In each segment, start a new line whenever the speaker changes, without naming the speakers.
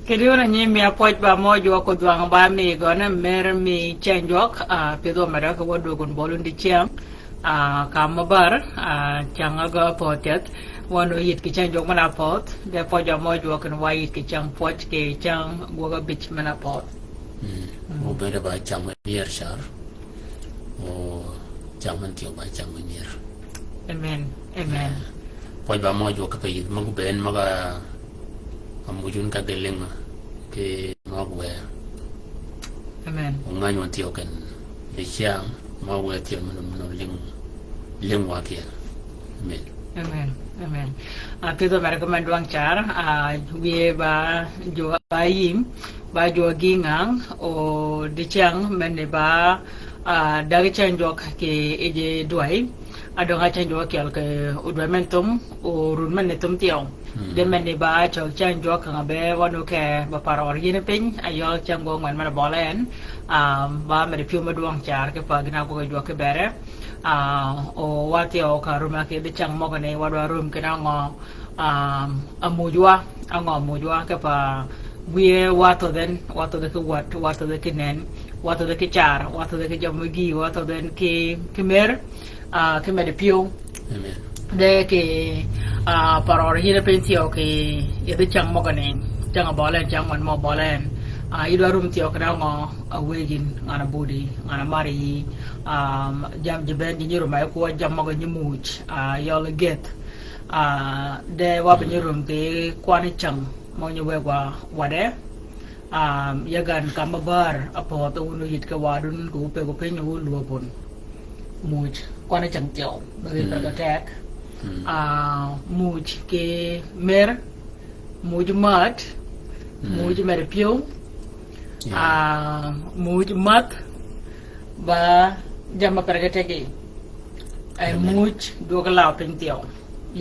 Kedi na nyi mi apoj ba mojo ko duang ba mi gona mer mi chenjok pedo mara ko wodo gon bolun di chiang ka mabar chang ga potet wono yit ki chenjok mana pot de pojo mojo ko wa yit ki chang poj ke chang go ga bich mana pot
o bere ba chang mier shar o chang man tio ba chang mier
amen amen
poj ba mojo ka pe yit magu ben maga amujun ka deleng ke magwe
amen
ngai wan tio ken de chiang magwe tio no ling wa kia amen
amen amen pedo mara ko man duang char we ba jo ba yim ba jo gingang o de chang men ba dari chenjok ke eje duai adonga chenjok ke udamentum o runman netum tiong de men ba chok chenjok nga be wonu ke ba paror yene pin ayo chango ngwan mana bolen ba me piu ma duang char ke pa gina ko jo ke bere o wati o ka ruma ke de chang mo ne wadwa rum ke na ngo amujwa mujwa ke pa we wato de ke wato de ke nen wato de ke char wato de ke jamugi wato de ke kemer de piu
amen
de ke paror hina pentio ke de chang mo ne chang bolen chang man mo bolen idwa rum tio kana ngo awegin ngana budi ngana mari jam jeben ni rum ay ko jam mo ni much yol get de wa ni rum te kwani chang mo ni we wa wade yagan kamabar apo to unu yit ka wadun ko pe nyu luopon much kwani chang tio be ka tek much ke mer much mat much mer pio muj mat ba jama pergetegi ay muj doga law pentio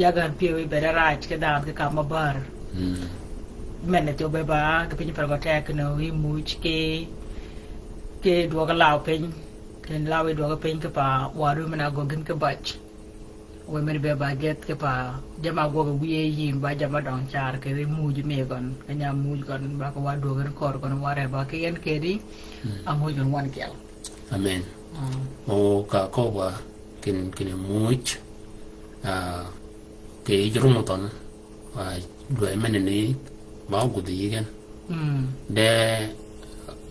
yagan pio bere raj ke dam ke kama bar menne to be ba ke pin pergotek no wi muj ke doga law pen ken law doga pen ke pa waru mena gogin ke bach we mer be ba get ke pa jama goga wiye yin ba jama don char ke muj me gon kanya muj gon ba ko wa doga kor gon ware ba ke yen kedi amuj gon wan kel
amen o ka ko wa kin muj ke jrumoton wa do men ni ba gu di gen de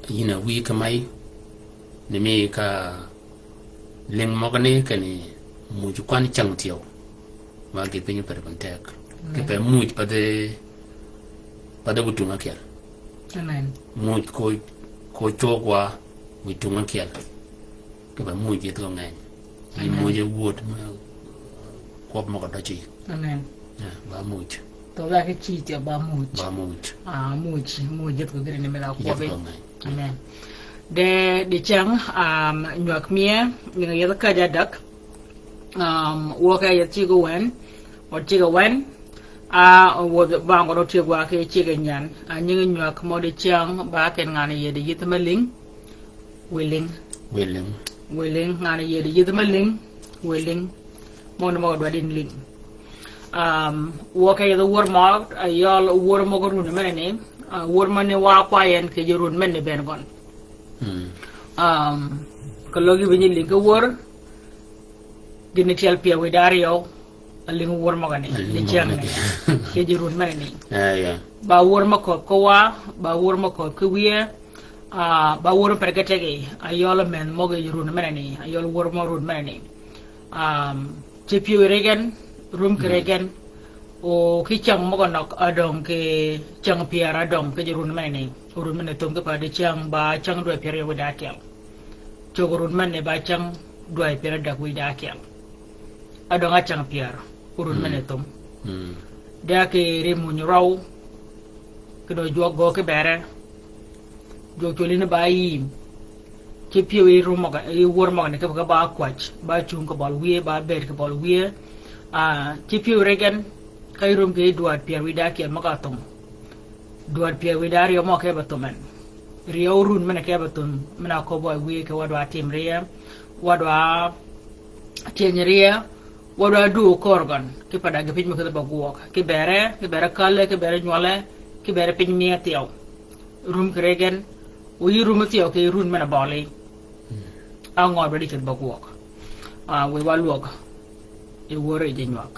yina wi ka mai ni mi ka ling mo ne ka ni muj kwan chang tio ma ke pe ni per kontek ke pe muj pa de butunga kel
amen
muj ko chokwa butunga kel ke ba muj to ngai ni muj wot ko mo ka dachi
amen
ba muj
to la ke chi tio ba muj muj jet ko gre ni mela ko be amen de chang nyak mie ni ya ka jadak woka ya chigo wen o chigo wen wo ba ngo do chigo ke chigo nyan nyi nyak mo de chang ba ken ngani ye de yitma ling willing ngani ye de yitma ling willing mo no mo do din ling woka ya do wor mo ayol wor mo go run mene wor mane wa kwayen ke jorun mene ben gon ko logi bi ling ko wor dini tiel pia we dario alingu wor mo gane ni chiang ne ke jirun mane ni ba wor ma ko wa ba wor ma ko wiye ba wor pergetege ayol men mo ge jirun mane ni ayol wor mo run mane ni che pio regen rum kregen o ki chang mo gonok adong ke chang pia radong ke jirun mane ni urun mane tum ke pa de chang ba chang do pia we da kel chogurun mane ba chang do pia da we da kel adong achang piar urun menetum da ke remu raw ke do jogo ke bere jo jolina bayi ke piwi rumo ga e wor mo ne ke ba kwach ba chung ko bol wie ba ber ke bol wie ke piwi regen kay rum ke duat piar wi da ke magatum duat piar wi da rio mo ke batumen rio urun mene ke batum mena ko boy wie ke wadwa tim ria wadwa tenyeria wada du korgan ki pada ge pin mo ke ba guok ki bere kalle ki bere nyole ki bere pin mi atiaw room kregen we room ti okay room mena bali ang ngor bedi ken bagwok we walwok e wore je nyak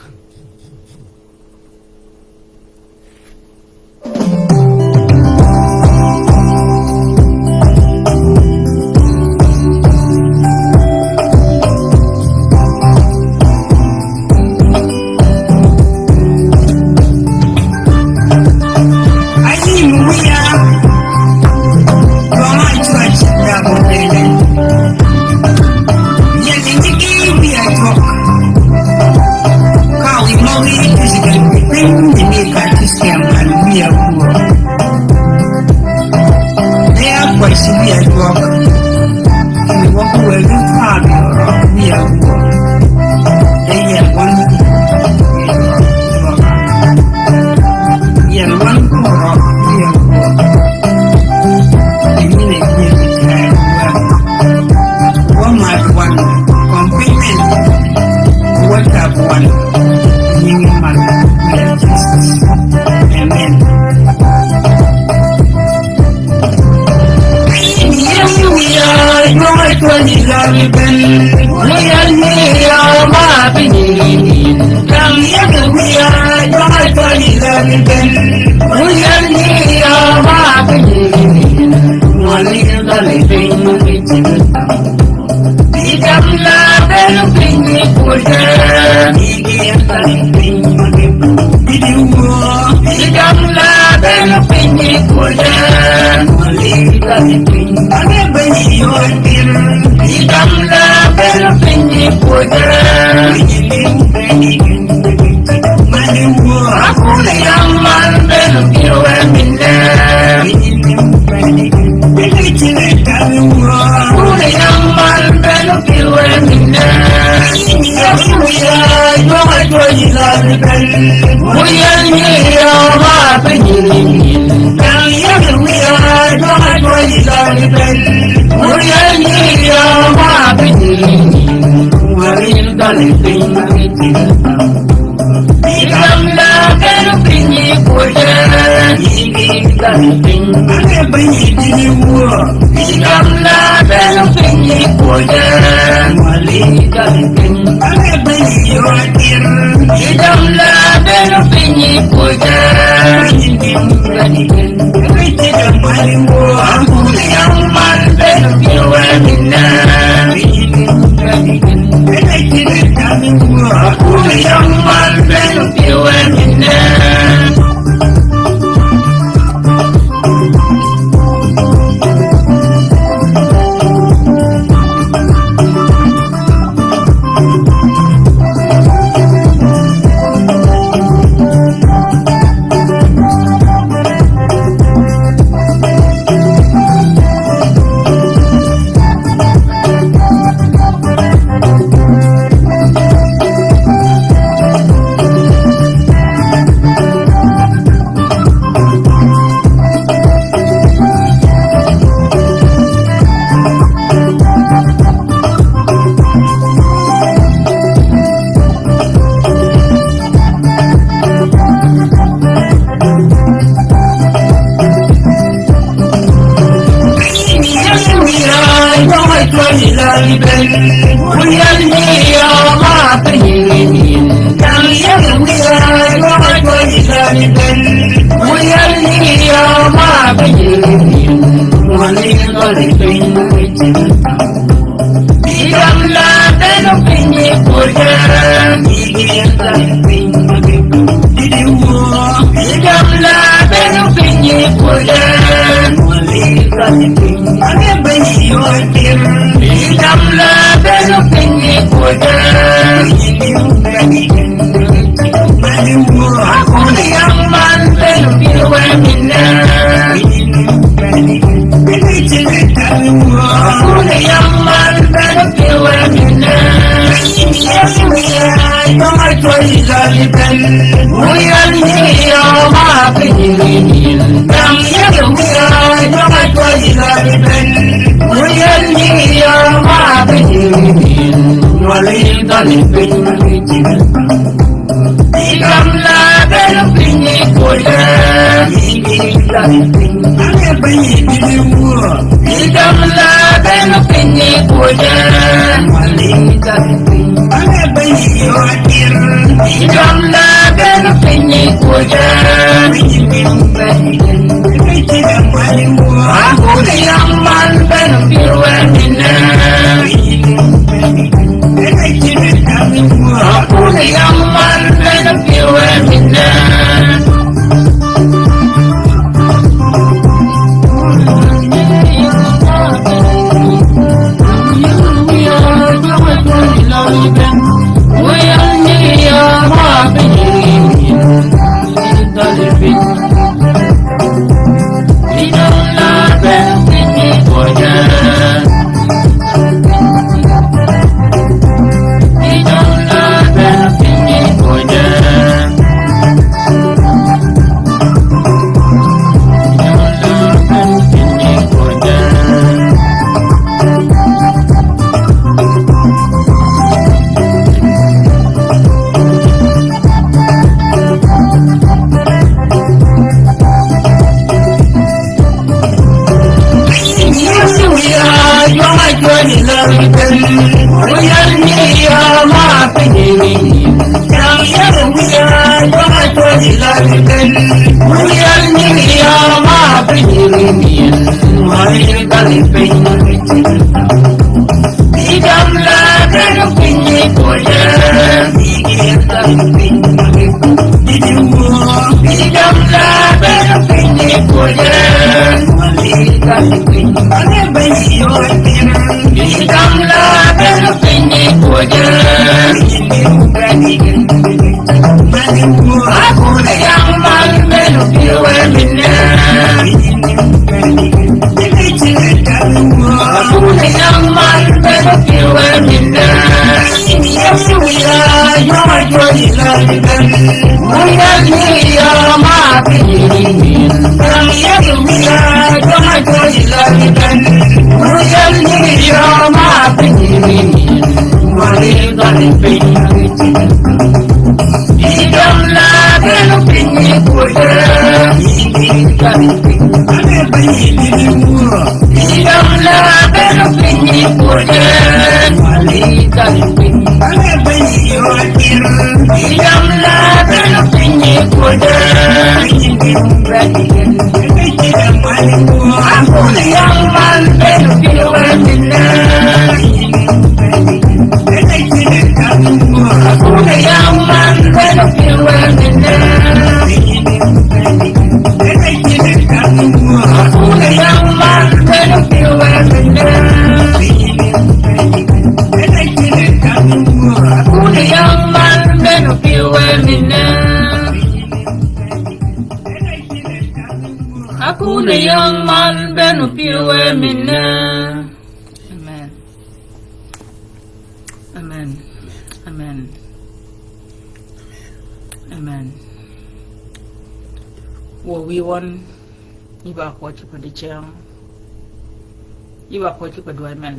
Iba pochi pa duaymen,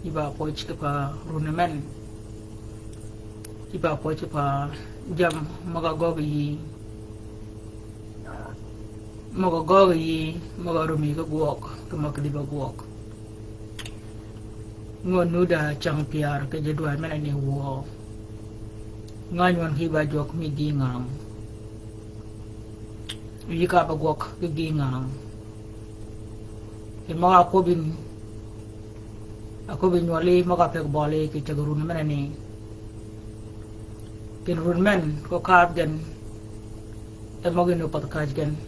iba pochi pa runemen, iba pochi pa jam magagogi magarumi ka guok, kumakdiba guok. Ngon nuda chang piar ka duaymen ani wo. Nganyon hiba jok mi gingang. Yika pa guok ka gingang. Yung mga ako bin wali makapag-bali kay Chagarun naman ani kinrun men ko kabden e magino patkajgen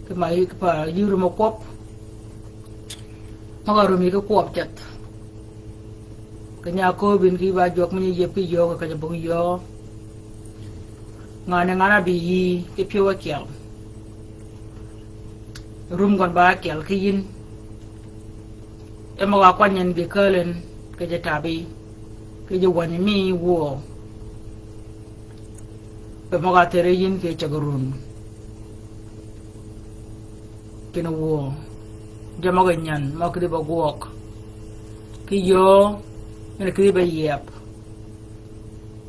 kemai pa yuru mo kop magarumi ko kop chat kanya ako bin ki ba jok mani yepi yo ka kanya bong yo ngana bi ke piwa kyal rum gon ba kel kiyin e mo wa kwanyen bi kelen ke je tabi ke je wani mi wo e mo ga tere yin ke Chagarun kina wo je mo ga nyan mo ke ba guok ki yo ene ke ba yep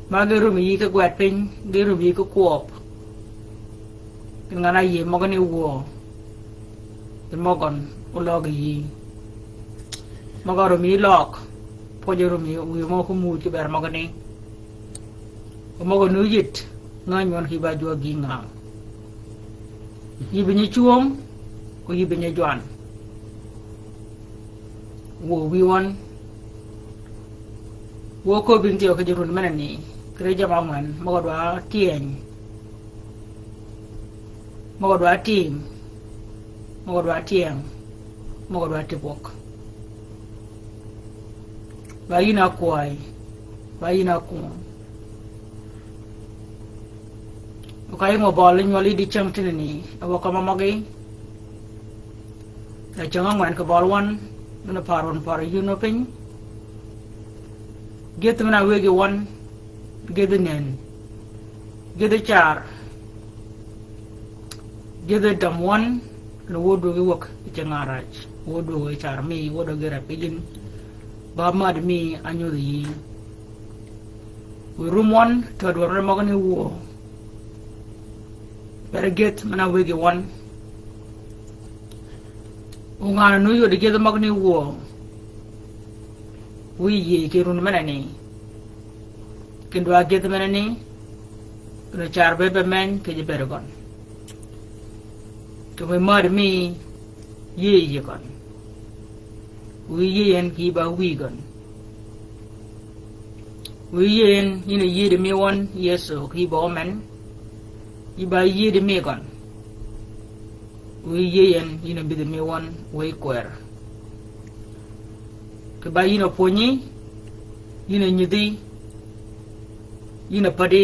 ma ge rum yi ke gwat pin ge rum yi ko kuop ngana yi mogani wo mogon ulog yi mogaro mi lok pojero mi wi mo ko mu ci ber mogani mogonu yit nganyon ki ba jo gi nga yibi ni chuom ko yibi ni juan wo wi won wo ko bin tiyo ko jirun manani kre jama man mogodwa tieng mogodwa tim mogodwa tieng mogodwa tipok bayina kwai bayina ku okay mo bol nyoli di chang tinini awo kama magi la chang ngwan ko bol wan na paron par yuno pin get mana wege wan get nen get char get dam wan no wodo ge wok changaraj wodo ge char mi wodo ge rapidin ba mad mi anyo yi we room one to do remogani wo better get mana wege wan ungana no yo de get magni wo we ye ke run mana ni kendo a get mana ni no char bebe men ke je bergon to we mad mi ye kon we yen ki ba we gon we yen ina ye de me won yeso ki ba men i ba ye de me gon we yen ina bi de me won we kwer ke ba ina poni ina nyidi ina pade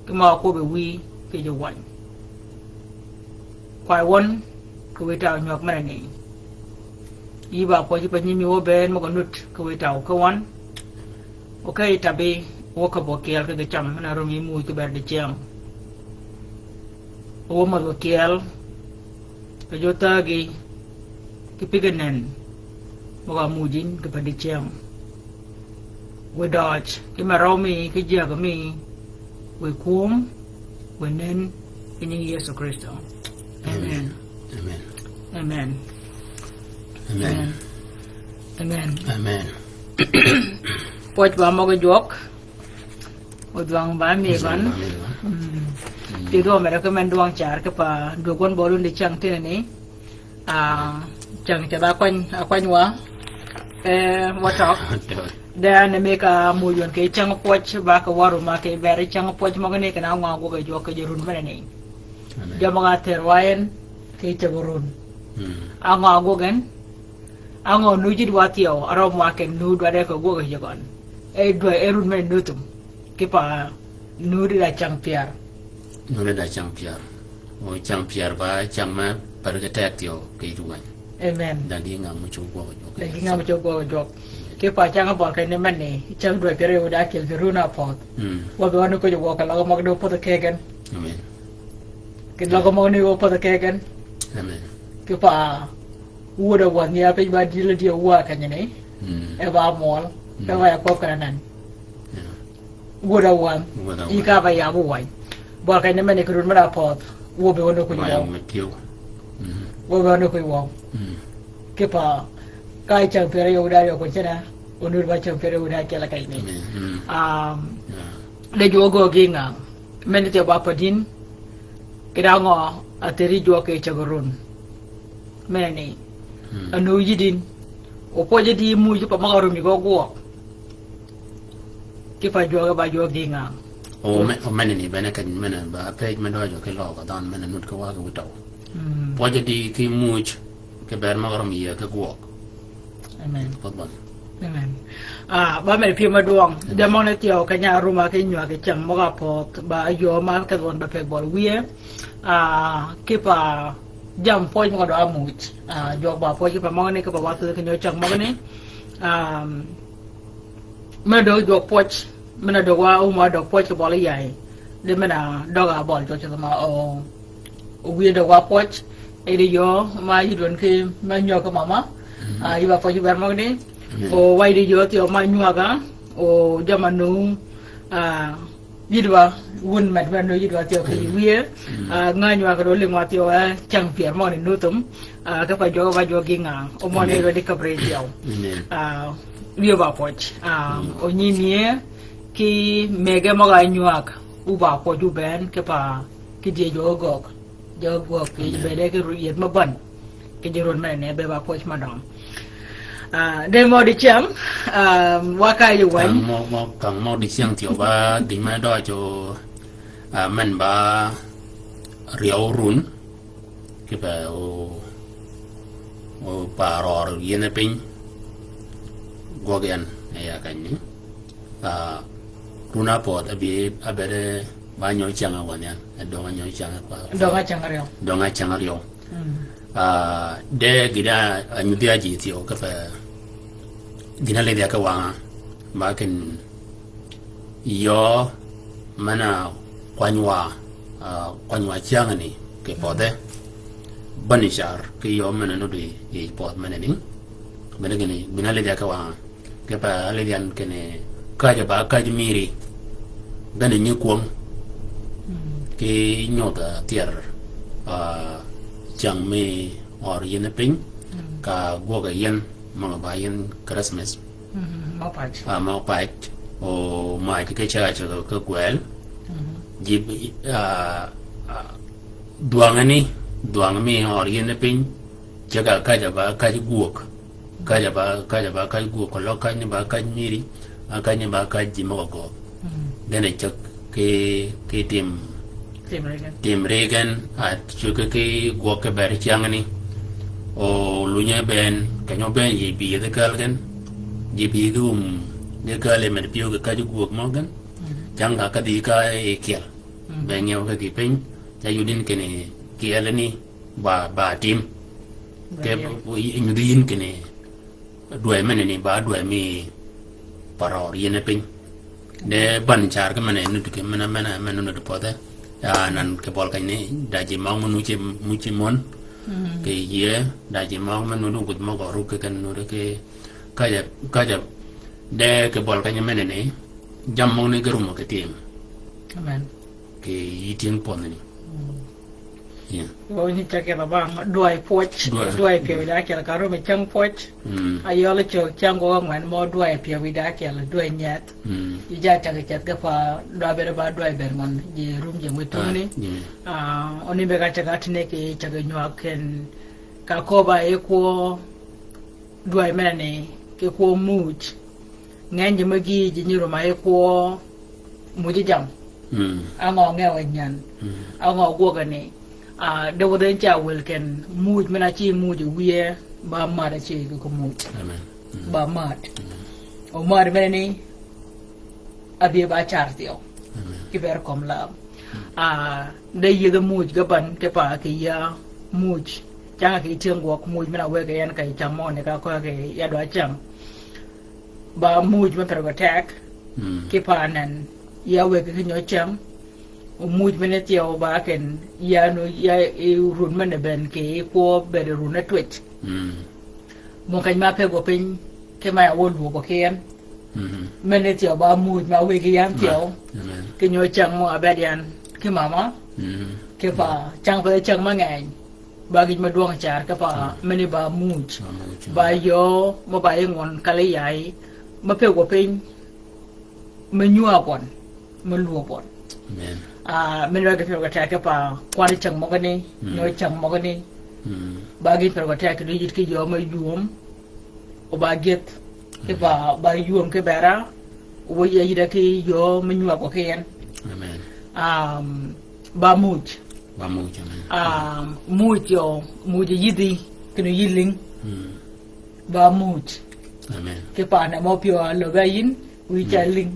ke ma ko be we ke je wan kwai won ko we ta nyok mana ni iba po ji panyi mi wo ben mo nut ko we taw ko wan okay tabe wo ko bo kel ke cham na ro mi mu ke ber de cham wo mo bo kel ke jota gi ke piganen mo ga mu jin ke pa de cham we dodge ke ma ro mi ke ja ga mi we kum we nen in Yesu Kristo amen
amen
amen
amen
amen
amen
poch ba mo jok odwang ba mi ban ti do me recommend duang char ke pa dogon bolun de chang te ni chang cha ba kwan wa watok da ne me ka mu yon ke chang poch ba ka waru ma ke bere chang poch mo ne ka na ngwa go ke jok ke jurun ba ni jama ga terwayen ke chagurun angwa go gen ango nujid watio arom waken nud wade ko goga jogon e do erun men nutum kipa nudi da champiar
o champiar ba chamma parga tatio ke duwan
amen
da di ngam mu chu goga jok
da di ngam chu goga jok kipa changa bol kai ne men ni chang do pere o da kel runa pot wa be wonu ko jo ka lago mag do pot kegen
amen
kin lago mo ni o pot kegen
amen
kipa woda wan ya pe ba dilo dia wa kan ne e ba mol e ba ko kan nan woda wan I ka ba ya bu wai bo kan ne men ko run mara pot wo be wono ko yo wo be wono ko yo ke pa kai chang pere yo da yo ko chena onur ba chang pere uda ke la kai ne le jo go ginga men te ba padin kira ngo ateri jo ke chagurun meni anu yidin o poje di mu ju pa magaro mi go go ke fa jo ba jo ginga
o men ni bene kan men ba pe men do jo ke lo ka dan men nut ko wa go taw poje di ki mu ke ber magaro mi ke go
amen
potban
amen ba me pi ma duong de mo ne tio ka nya ruma ke nywa ke chang mo ga pot ba yo ma ka don ba pe bol wie ke pa jam poj mo do amuch jo ba poj pa mo ne ka ba wa tu ke nyo chang mo ne me do jo poj me na do wa o ma do poj ke bol yai de me na do ga bol jo cha ma o wie do wa poj e de yo ma yi don ke ma nyo ka mama iba poj ber mo ne o wai de yo ti o ma nyo ga o jamanu yidwa wun mat no yidwa tio ki wie nganywa ko le ngwa tio chang pier mo ni nutum ka pa jo ginga o mo ne ro de kabre tio wie ba poch o ni mie ki mega mo ga nywak u ba po ju ben ke pa ki je jo gok ki be de ke ru yet ma ban ke je ron me ne be ba poch ma dom de mo di chang wa ka yu wan
mo kang mo di chang tio ba ding ma do cho man ba riau run ke ba o pa ro yen pin go gen ya kan ni runa pot abi abere ba nyo chang a wan ya do nyo chang pa do nga chang riau de gida anyu dia ji tio ka fa gina le dia ka wa ma ken yo mana kwanywa chang ni ke pode banishar ke yo mana no de e pod mana ni mana gini gina le dia ka wa ke pa le dian ke ne ka ja ba ka ji miri dan ni kuom ke nyota tier chang me or yen ping ka go ga yen mga bayan Christmas mau pach o mai cái cha cái quel dịp duang mi or yen pin jaga ka ba ka guok ka ba ka guok ko lo ka ni ba ka miri ka ni ba ka ji mo go den chak ke tim regen at chu ke guok ke ber chang ni o lunya ben kanyo ben ye bi de kalgan ye bi dum de kale men pio ka ju guok mo gan jang ka di ka e kiel ben yo ka ki pen ta yudin kene kiel ni ba tim ke ñu di yin kene duay men ni ba duay mi paror yene pen de ban char ka men nu ke men nu de poda ya nan ke bol kan ni da ji ma mu ci mon ke ye da ji ma man no gut mo go ru ke kan no ke ka ja de ke bol ka nyame ne jam mo ne garu mo ke tim
amen
ke yitin pon ni ya
wo ni ta ke ba duai poch duai pe da ke ka ro me chang poch ayo le cho chang go ngwan mo duai pe wi da ke le duai nyat i ja ta ke ka pa do be ba duai ber man ji rum je mo to ni oni be ka ta ka tine ke ta ga nyu ken ka ko ba e ko duai me ne ke ko muj ngan je magi ji ni ro ma e ko mu ji jam ngo nge wa nyan ngo go ga ni da wadan cha welken muj mena chi muj wiye ba ma da chi ko muj ba ma o ma de ni abi ba chartio ki ber kom la da yi da muj ga ban ke pa ke ya muj changa ke tiang go muj mena we ga yan ka chang mo ne ka ko ke ya do chang ba muj ma per ga tak ke pa nan ya we ke nyo chang muj mene tiao ba ken ya no ya e run mene ben ke ko be de run na twitch mo kan ma pe go pin ke ma wo lu go ken mene tiao ba muj ma we ke yan tiao ke nyo chang mo abadian ke mama ke pa chang pa chang ma ngai ba gi ma duang char ke pa mene ba muj ba yo mo ba ngon kale yai ma pe go pin me nyua pon me lu pon mình ra cái phần cái cái pa quan chang mo cái nói chang mo cái ba git phần cái cái đi cái yo mai yuom o ba git cái ba yuom cái bara o ye ida cái yo mình nyua ko ken ba muj muj yo muj yidi cái nó yiling ba muj cái pa na mo pio lo ga yin wi cha ling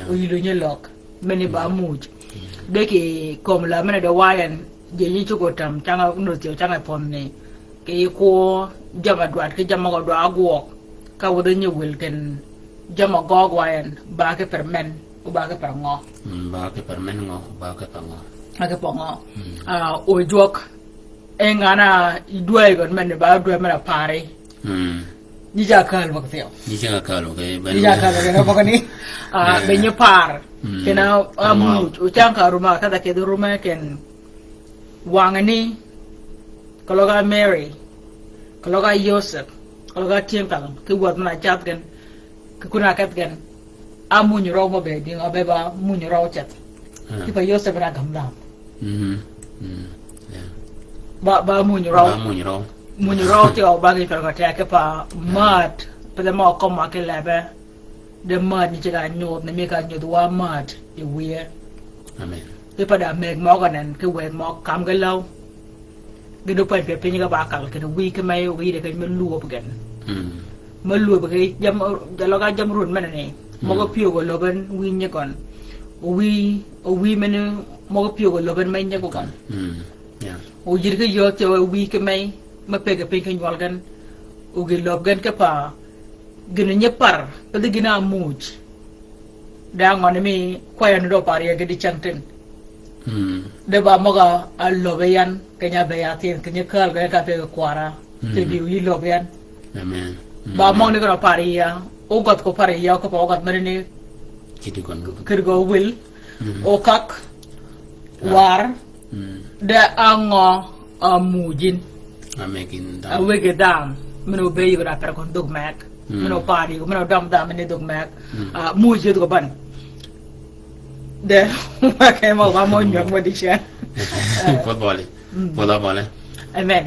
wi lo nye lok meni ba muj de ki kom la mena de wayan je ni chuko tam changa no tio changa pom ne ke ko jama dwat ke jama go do agwo ka wodo ni welken jama go wayan ba ke permen o ba ke per ngo
ba ke permen ngo ba ke per ngo
ake po ngo o jok e ngana idwe go men ba dwe mena pare ni jakal bakateo
ni jangan kalau ke
ni jakal ke apa ni benyepar kena amu ucang ka rumah kata ke rumah ken wangani kalau ga Mary kalau ga Joseph kalau ga tiangkal ke buat mana cat kan ke kuna kat kan amu nyuro mo be ding abeba mu nyuro chat tiba Joseph na gamlam ba mu nyuro Munyo ti o bagi per ko take pa mat pe mo ko ma ke lebe de mat ni ga nyot ni me ka nyot wa mat e wie
amen
pe pa da me mo ka nen ke we mo kam ga law ge do pe pe ni ga ba kal ke wi ke mai wi de ke me lu op gen me lu ba ke jam da lo ga jam run men ni mo ko pio go lo ben wi ni kon o wi men mo ko pio go lo ben mai ni ko kon
ya
o jir ke yo te wi ke mai ma pega pega nyol gan ugi lob gan ke pa gina nyepar pede gina muj da ngone mi kwaya ndo pari ga di changten de ba moga allobe yan kenya be yatin kenya kal ga ka pe kwara te bi wi lob yan
amen
ba mo ni ga pari ya o got ko pari ya ko pa got mari ni
kiti kon
kirgo wil o kak war de ango amujin
amekin
a wege dam mino be yura per kon dog mak mino pari mino dam mino dog mak mu je do ban de ma ke mo ba mo nyok mo di chen
football football
amen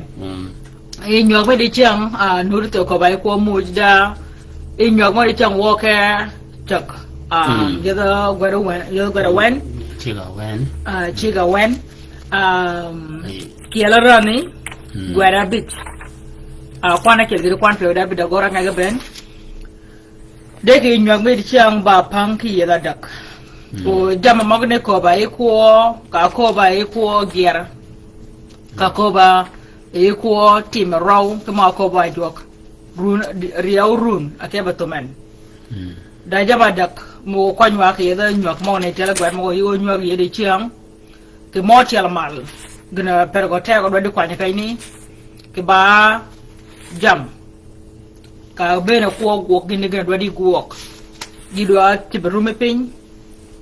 e nyok mo di chen nur to ko bai ko mu da e nyok mo di chen wo ke chak je do gwero wen chiga wen kiela rani gwara bit kwana ke gir kwan pe da bi da gora nga ben de ke nyog me di chang ba pang ki yela dak o jama magne ko ba e ko ka ko ba e ko ger ka ko ba e ko tim raw to ma ko ba jok run riaw run ake ba to men da jama dak mo kwanywa ke yeda nyog mo ne tele gwa mo yo nyog ye di chang ke mo tel mal gina pergo tego do di kwanya kay ni ke ba jam ka bena ko go gina gina do di go di do ti berume pin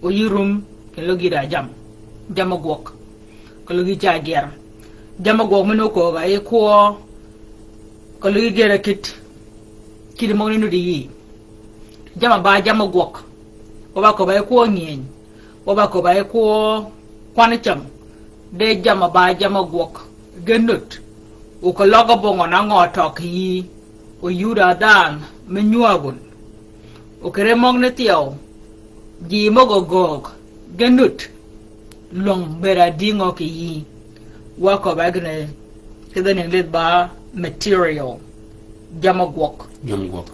o yirum ke lo gida jam go ko lo gi ja ger jam go meno ko ga e ko lo gi gera kit mo ni no di jam ba jam go o ba ko ba ko ngien o ba ko ba ko kwana cham de jama ba jama gwok genut u ko logo bongo na ngotok yi o yura dan menyuagun o kere mong ne tiao ji mogo gog genut long bera dingo ki yi wako ba gne keda ne let ba material jama gwok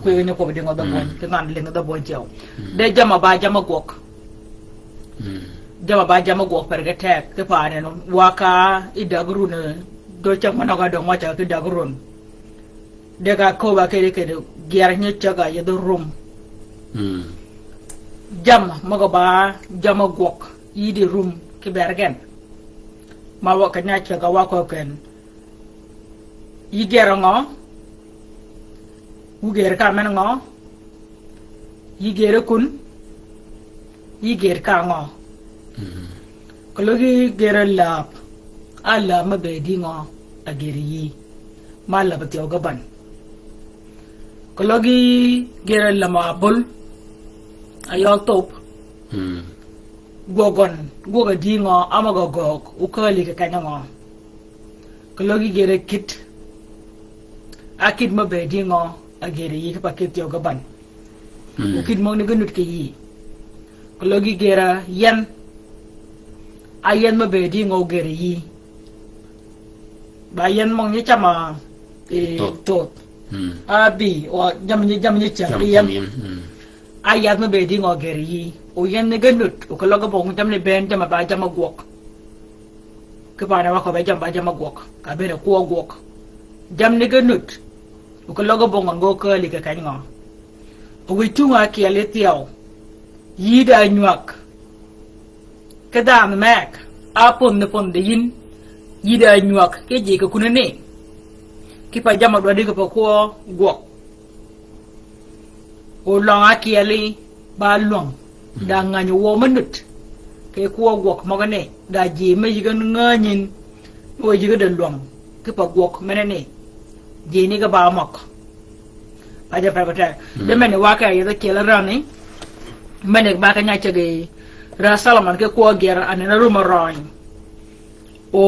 ko ne ko dingo da bon ke nan le da bon tiao de jama ba jama gwok jama ba jama go perga tek ke paane no waka idagru ne do chak manoga do macha ke dagrun de ga ko ba ke ger nye chaga ye do rum jama maga ba jama gok yidi rum ke bergen ma wa ka nya chaga wa ko ken yi ger ngo u ger ka men ngo yi ger kun yi ger ka ngo kologi gera lap ala mabe dingo ageri yi mala bati ogaban kologi gera lama bol ayo top goga dingo amago gog ukali ka kanyango kologi gera kit akid mabe dingo ageri yi pa kit ogaban ukid mo ni ganut ke yi kologi gera yan ayen ma be di ngo gere yi ba yen mong ni chama tot abi o jam ni cha yen ayat ma be di ngo gere yi o yen ne ganut o ko logo bong jam ne ben jam ba jam gok ke ba na ko ba jam gok ka be ko gok jam ne ganut o ko logo bong ngo ko li ka kan ngo o wi tunga ki ale tiao yi da nyak kada mak apon ne pon de yin yida nyuak ke je ka kunane ki pa jama do de ko ko go o long akiali ba long da nganyo wo manut ke ko gok magane da ji me yigan nganyin o yiga de long ke pa gok menene ji ni ga ba mak aja pa bata de mene waka ya ke la rani mene ba ka nya chege ra salaman ke ko ger anena ruma roin o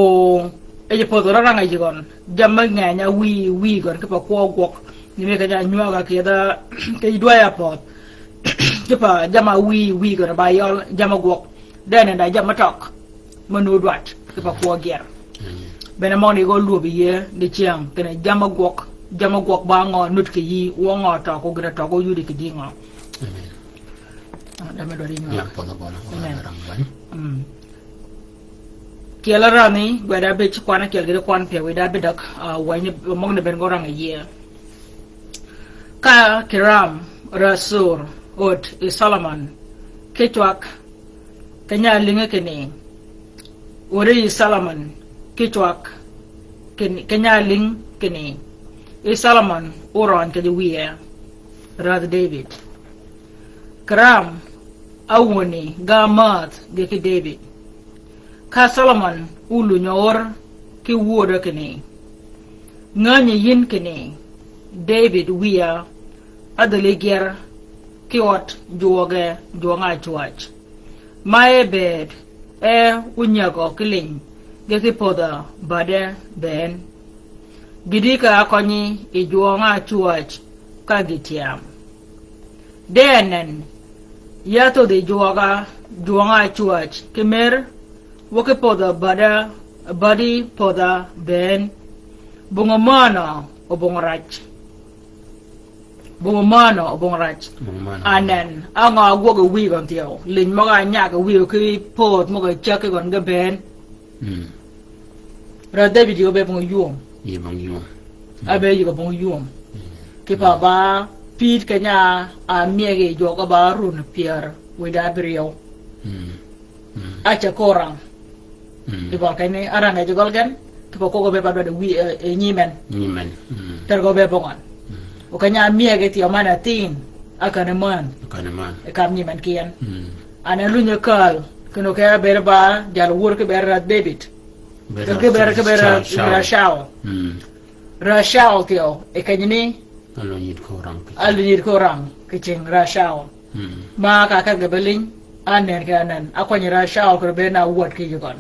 e po do ranga jigon jamma nganya wi gon ke pa ko gok ni me ka nya nyuga ke da ke doya pot ke pa jama wi gon ba yol jama gok dene da jama tok manu dwat ke pa ko ger bene mo ni go lubi ye de chiang kene jama gok ba ngo nut ke yi wo ngo to ko gra to ko yudi ke di ngo dama do ri ngo
ya pono rangban
kela rani gwada be ci kwana kel gede kwan pe weda be dak wani mong ne ben gorang ye ka kiram rasur ot salaman ketwak kanya linga kene ore salaman ketwak kanya ling kene salaman oran ke de wiya rad david kiram awoni gamat de ke david ka Solomon ulu nyor ki woda kene ngani yin kene David wiya adale ger ki ot juoga chuach mae bed unyago kiling ge ki poda bade ben gidika akonyi i juoga chuach ka gitiam denen yato de juoga chuach kimer woke poda badi poda ben bungomano o bongorach anen anga gwoga wi gon tio lin moga nya ga wi ki pod moga chake gon ga ben ra david yo be bong yum abe yo bong yum ki pa ba pit kanya a miege jo ga ba run pier we da brio acha korang Iba kene arang aja golgan, kipa koko be pada wi nyimen. Tergo be bongan. Ukanya mia geti amana tin akan man. Ekam nyimen kian. Ana lunya kal keno kaya berba jal wur ke berat David. Ke ber Rashal tio ekanyini alunyit korang kecing Rashal. Maka kakak gebeling anen kanan aku nyera Rashal ko be na wot ki yugon.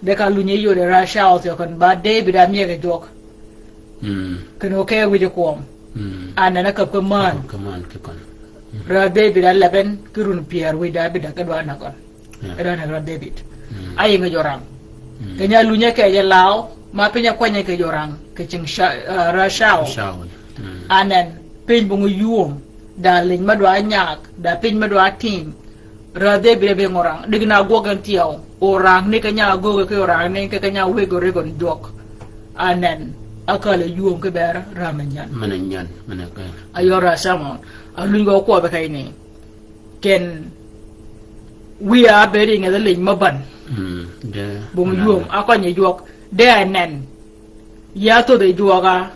Deka lunye yo de Rashal tio kan ba David amia ke jok. Keno kaya wi kom. Anen ka man. Ra David alaben kirun pier wi David ka do anakon. Era na Ra David. Ai ngejorang. Kenya lunya ke ya lao ma penya kwanya ke jorang ke ching Rashal. Anen pin bungu yuom daling madwa nyak da pin madwa tim. Ra David be ngorang digna gogan tiaw orang ni kanya goga ke orang ni kanya we gore gon jok. Anen akala yuom ke ber ramanyan manaka ayora sama alungo ko be kayni ken we are bearing a ling maban bung yuom akwanya jok de anen ya to de juoga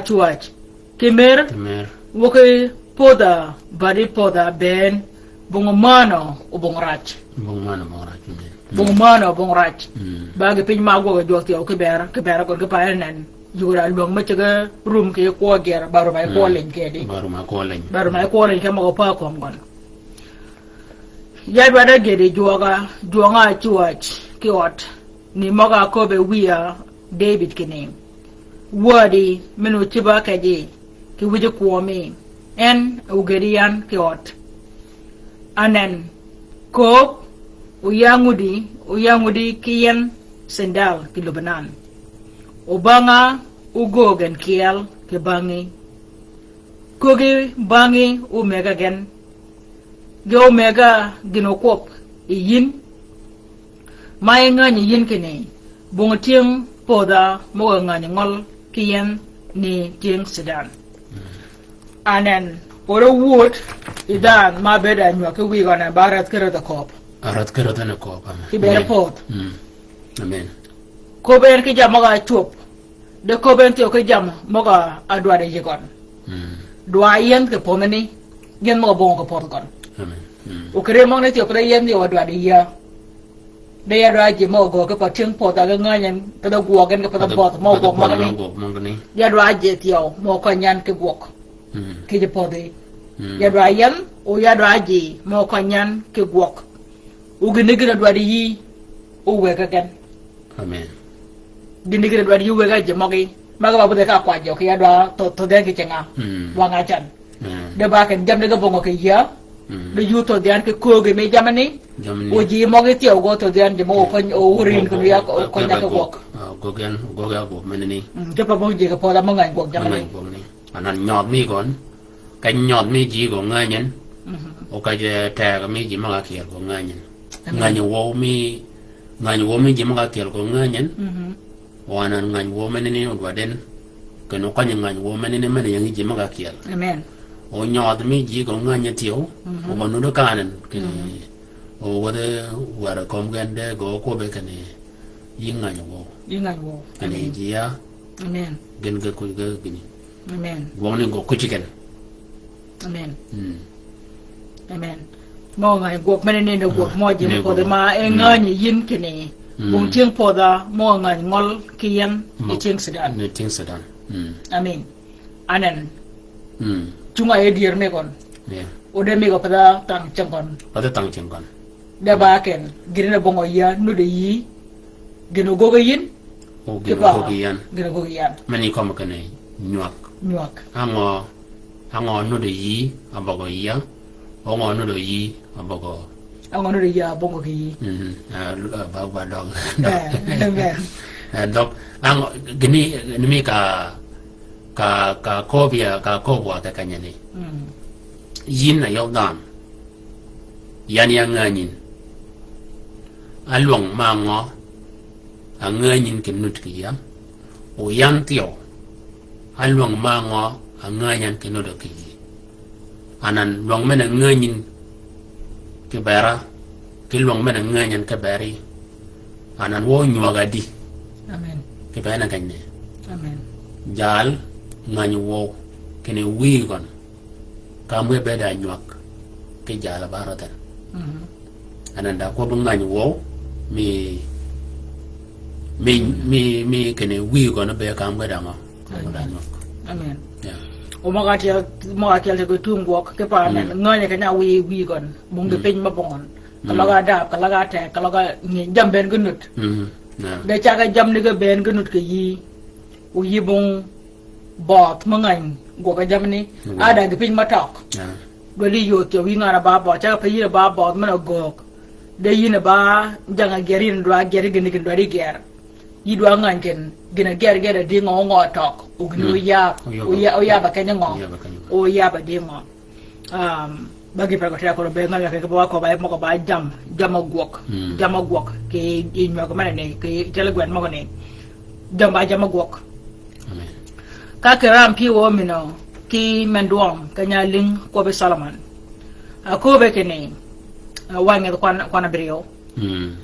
chuach kemer woke poda bari poda ben bung mano o bung rach bagi pin mago jok ti o ke ber ko ke paenen jura luang ma cega room ke ko ger baru mai ko len ke di baru mai ko len ke ma ko pa ko ngon ya bada gede juoga chuach ki ot ni maga ko be wiya David kene wadi menu tiba ka je ki wije ko mi en ugerian ki ot anen ko uyangudi kian sendal ki Lebanon ubanga ugogen kiel ke bangi kogi bangi umega gen ge omega ginokop yin mayenga ni yin kene bongtieng poda moga ni ngol kian ni tieng sedan anen oro wood idan ma beda nyo ke wi gona barat kero da kop
arat kero da kop
ki be pot
amen
ko ber ki jam moga chup de ko ben tio ke jam moga adwa de jigon dua yen ke ponani yen mo bon ko porgon
amen
o kere mo ne ti o kre yen yo dua de ya de ya dua ji mo go ke pa ting po da ga ngan ke da go gen ke pa da bot mo go mo ni ya dua ji ti o mo ko nyan ke go ke je po de ya dua yen o ya dua ji mo ko nyan ke go o gene gene dua de yi o we ga gen
amen
gene gene dua de yi we ga je mo gi maga babu de ka kwa jo ke ya dua to de ke chenga wa nga chan de ba ke jam de ga bongo ke ya de yu to de an ke ko ge me jamani o ji mo ge ti o go to de an de mo ko o rin ko ya ko nya ke go
go ga go men ni
de pa bo ji ke po da mo ngai go jamani
anan nyot mi kon ka nyot mi ji go nga nyen o ka je ta ga mi ji ma ga kiel go nga nyen nga nyen wo mi ji ma ga kiel go nga nyen wanan ngany wo menene odwa den keno kwanye ngany wo menene mene yangi jima ga kiel
amen
o nyod mi ji go nganya tiyo o banu do kanen kene o wade wara kom gande go ko be kene yingany wo ane ji ya
amen
gen ga ko ga gini
amen
woni go ko chiken
amen amen mo ngai go menene no go mo ji ko de ma ngani yin kene bung tiang poda mo ngai ngol kian ni tiang
sedan
amen anen cuma e dier me kon ode me go pada tang changkon da ba ken girina bongo ya no de yi gino gogo yin
o gino gogo
yan
mani ko makane
nyuak
ango no de yi abago ya o ngo no de yi abago
angono de ya bongo ki
ba dog dog ang gini mi ka kobia ka kobwa ka kanyani yin na yodan yan yang nganin alwang mango ang nganin kinut ki ya o yan tio alwang mango ang ngayan kinut ki anan luang mena nganin ke bara ke luang mena nganyan ke bari anan wo nyuaga di
amen
ke bana kanne
amen
jal nganyu wo kene wi gon kamwe beda nyuak ke jala baratan anan da ko nganyu wo mi kene wi gon be kamwe da ma
amen o maga tia ko tungok ke pa na ngane ka nya wi gon bung de pen ma bongon kalaga da kalaga te kalaga ni jam ben gunut de chaga jam ni ga ben gunut ke yi o yi bung bot mangan go ka jam ni ada de pen ma tok do li yo to wi ngara ba bo cha pa yi ba bo ma go de yi na ba janga gerin do a geri gni do ri ger yi do ngan ken gina ger de ngo tok ugnu ya ba kenya ngo o ya ba de ngo bagi pa ko tira ko be ngal ke ko ba mo ko ba jam agwok ke inyo ko mane ke telegwen mo ko ne jam agwok
amen
ka kiram pi wo mino ki menduam kanya ling ko be salaman ko be kene wange ko na brio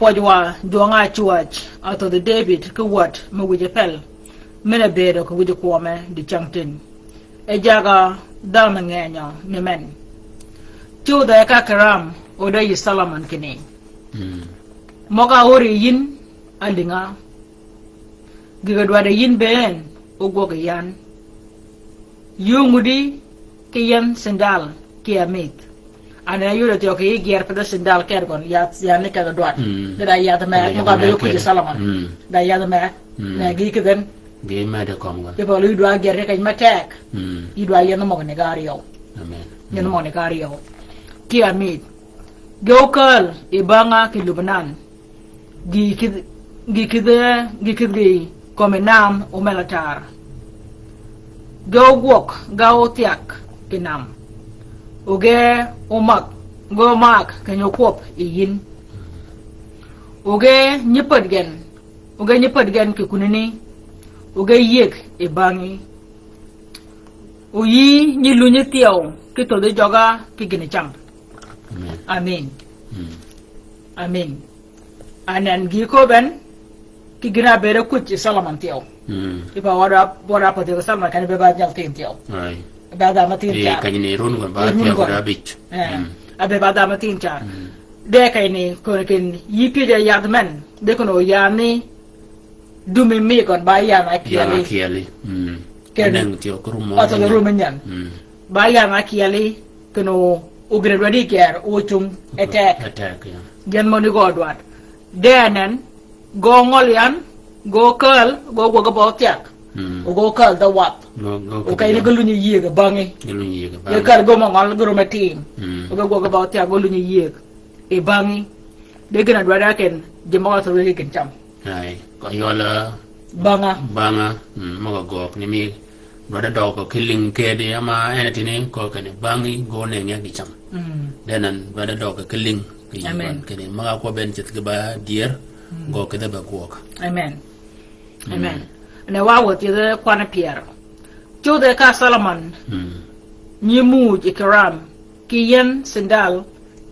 pojwa jonga chuach ato de david ko wat mo wije pel mena bedo ko wije ko me di changtin e jaga dal ngenya ni men tu da ka karam o da yi salaman kene moga hori yin alinga giga dwa da yin ben o goga yan yungudi ke yan sendal ke amit ana yura to ke ger pada sendal ker gon ya ne ka dwa da ya da me moga be ko salaman da ya da me na gi ke den
ge ma de kom ga
e bo lu dwa ger ke ma tek i dwa yan mo ne gario
amen
yan mo ne gario ki amit gokal ibanga ki Lubnan gi komenam o melatar go wok go tiak kinam oge omak go mak kanyo kop yin oge nyepad gen ki kunini oge yek ibangi oyi nyilu nyetiao ki to de joga ki gine cham amen amen anan gi ko ben ki gina bere kuchi salaman tiao ipa wada pa de salaman kan be ba jal tin tiao bada matin cha
ka ni run gon ba pia ko da bich
abe bada matin cha de kai ni ko ken yipi de yadmen de kono yani dumi mi kon ba ya na
kiali ken tio ko rumo
ato ru menyan ba ya na kiali kono ugre ready care uchum attack
ya
gen moni go dwat denen go ngolian go curl go ba tiak go curl the what okay ni gulu ni yega bangi
gulu ni yega
bangi kar go mangol go matin go ba tiak go lu ni yega e bangi de gena dwada ken je mo to le ken cham
ai ko yola
banga
mo go ni mi dwada do ko killing ke de ama enati ni ko ken bangi go ne ngi cham denan dwada do ko killing
amen
ken ma ko ben chet ba dier go ke da ba go
amen amen ne wa wo ti de kwana pier jo de ka Solomon ni mu ikram ki yen sendal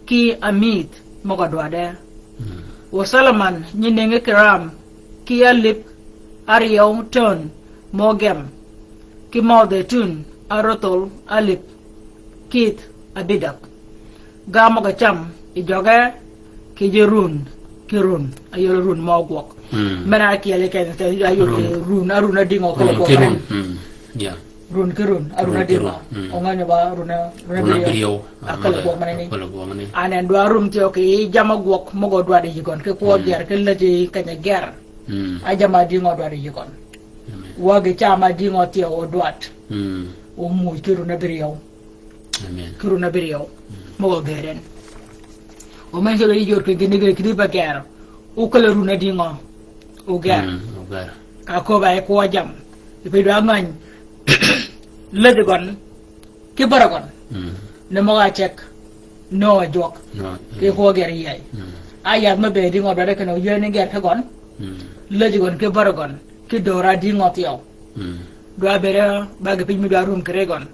ki amit mo ga dwada wa Solomon ni ne kiram ki alip ariyo ton mogem ki mo de tun arotol alip kit abidak ga mo ga cham i joga ki jerun kirun ayo run mo gwok mena ki ale ken te ayo run dingo ko ko
ya
run kirun aruna dingo onganya ba runa
biyo
akala ko manani anen do rum te okay jama gwok mo go do de jigon ke ko ger ke lati kanya ger a jama dingo do de jigon wage chama dingo te o doat o mu kiruna biyo
amen
kiruna biyo mo go geren o men jolo yijor ke gene ke ba ger o kala runa dingo o ger ka ko ba ko jam be do amany le de gon ke baragon ne mo ga check no jok ke ko ger yai aya ma be dingo do de no yene ger ka gon le de gon ke baragon ke dora dingo tiyo do abere ba ga pin mi do rum kre gon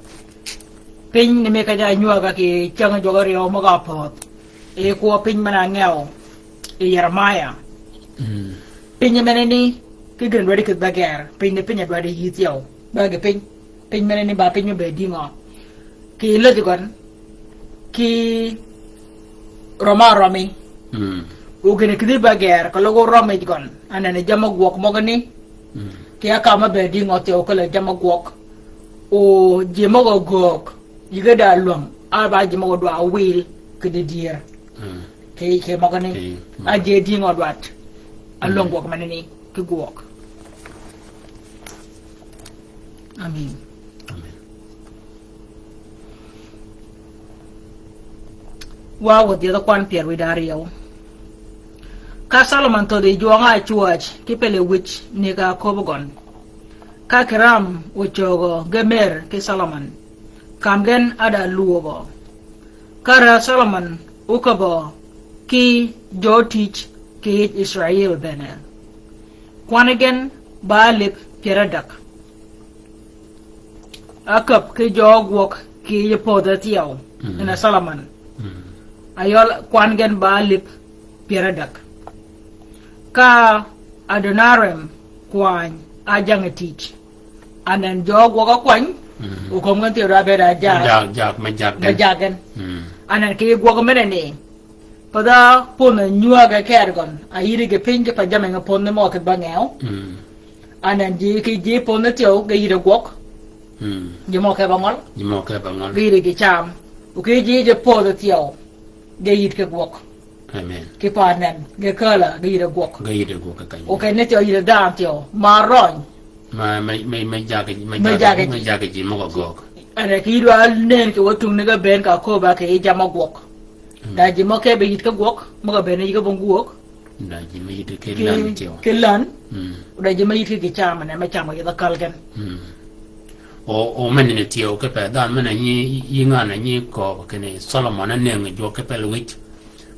pin ne me ka ja nyua ga ke chang jogari o mo ga pot e ko pin mana ngeo e Yeremia pin meneni ke gen ready ke bagar pin ne pin ya do yitio ba ga pin meneni ba pin be dingo ki le digon ki romi o gen ke bagar ko logo romi digon anane jama gwok mo gani ki aka ma be dingo te o ko le jama gwok o je mo go gok yiga da lum aba je mo do a wil ke de dier ke magani a je dingo dwat along gwok manani ke gwok amen wa wo de kwan pier wi dario ka Solomon to de juanga chuach ki pele wich ni ga kobogon ka kiram wo chogo gemer ke Solomon kamgen ada luogo kara Solomon ukabo ki jotich ki Israel bene kwanagen balip piradak akap ki jogwok ki yepoda tiyaw ina Solomon ayol kwanagen balip piradak ka Adonarem kwany ajang teach anan jogwok kwany ukom kan tiyo rabe da jagan anan ki gwok menene pada pon nyua ga kergon ayiri ge pinje pa jame nga pon mo ke bangeo anan ji ki ji pon tiyo ge yire gwok ji mo ke bangol ge ge cham u ke ji je po de tiyo ge yit ke gwok
amen
ke panen ge kala ge yire gwok
ka
o ke ne tiyo yire da tiyo maron
ma jaga ji mo gok
ana ki do al nen ke wotung ne ga ben ka ko ba ke jama gwok da ji mo ke be yit ka gwok mo ga ben yi ga bon gwok
da ji ma yit ke lan tiyo
ke lan da ji ma yit ke chama ne ma chama ga kalgan
o men ne tiyo ke pe dan men ni yinga na ni ko ke ne Solomon ne ngi jo ke pe wit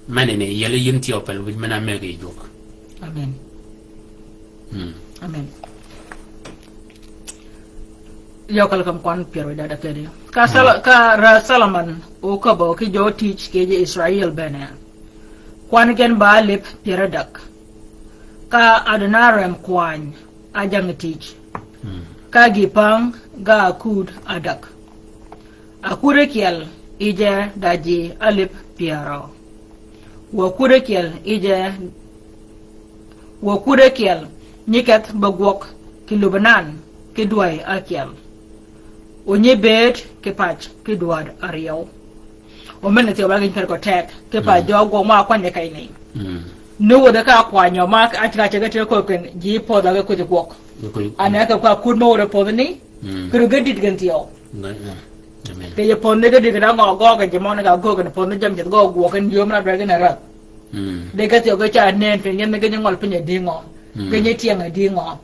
men ne yele yin tiyo pe wit men me ga jo
amen amen yo kala kam kwan piero da kede ka Solomon o ko bo ki jo teach ke je Israel bene kwan gen ba lip piero dak ka Adonarem kwan ajang teach ka gipang ga kud adak akurekiel ije daji alip piero wakurekiel nyiket bagwok ki Lubnan ki duai akiel onye bet ki pach ki duad ariyaw o mene te bagin per ko tek ki pa jogo ma kwanye kai ni no woda ka kwanyo ma achira chega te ko ken ji po da ko gwok ana ka kwa kun mo re po ni kru gedit gan tiyo ke ye po ne gedit ga ngo go ga je mo na ga go ga po ne jam je go gwok en yom na dragon ra de ka tiyo ga cha nen pe nyen ga ngol pe nye dingo ga nye tiang dingo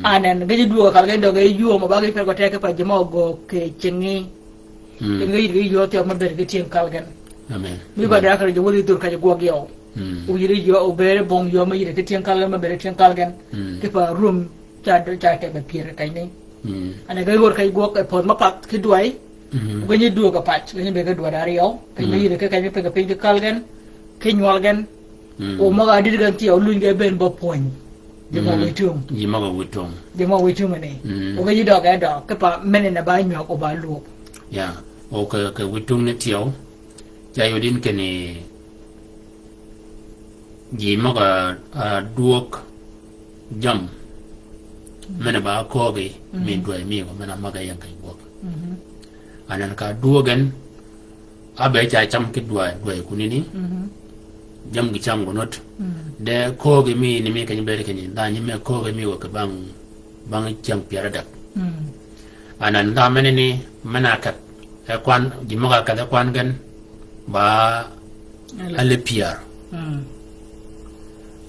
anen ga ji duo ka ga ndo ga yu mo ba ga per ko tek pa je mo go ke chingi ga yi yo te mo ber ga tiang kalgan
amen
mi ba da ka je wori dur ka je go gyo u yiri yo o bere bong yo ma yiri ke tiang kalgan ma bere tiang kalgan ke pa room cha te be pire kai ni ana ga gor kai go ka pon ma pat ki duai ga ni duo ka pat ga ni be ga duo da riyo kai ni yiri ke kai pe ga pe kalgan ke nyol gan o ma ga dir gan ti o lu nge ben bo poin de mo witum de mo witum ni o ga yi do ga do ke pa men na ba nyo ko ba lu
ya o ka witum ne tiyo ja yo din ke ni ji ma ga duok jam mena ba ko ge mi duai mi ko mena ma ga yang kai bo anan ka duogan abe ja cham ki duai kunini jam gi cham gonot de ko ge mi ni mi kan bere kan da ni me ko ge mi ko bang cham piara dak anan da mena ni mena kat kwan ji ma ka da kwan gan ba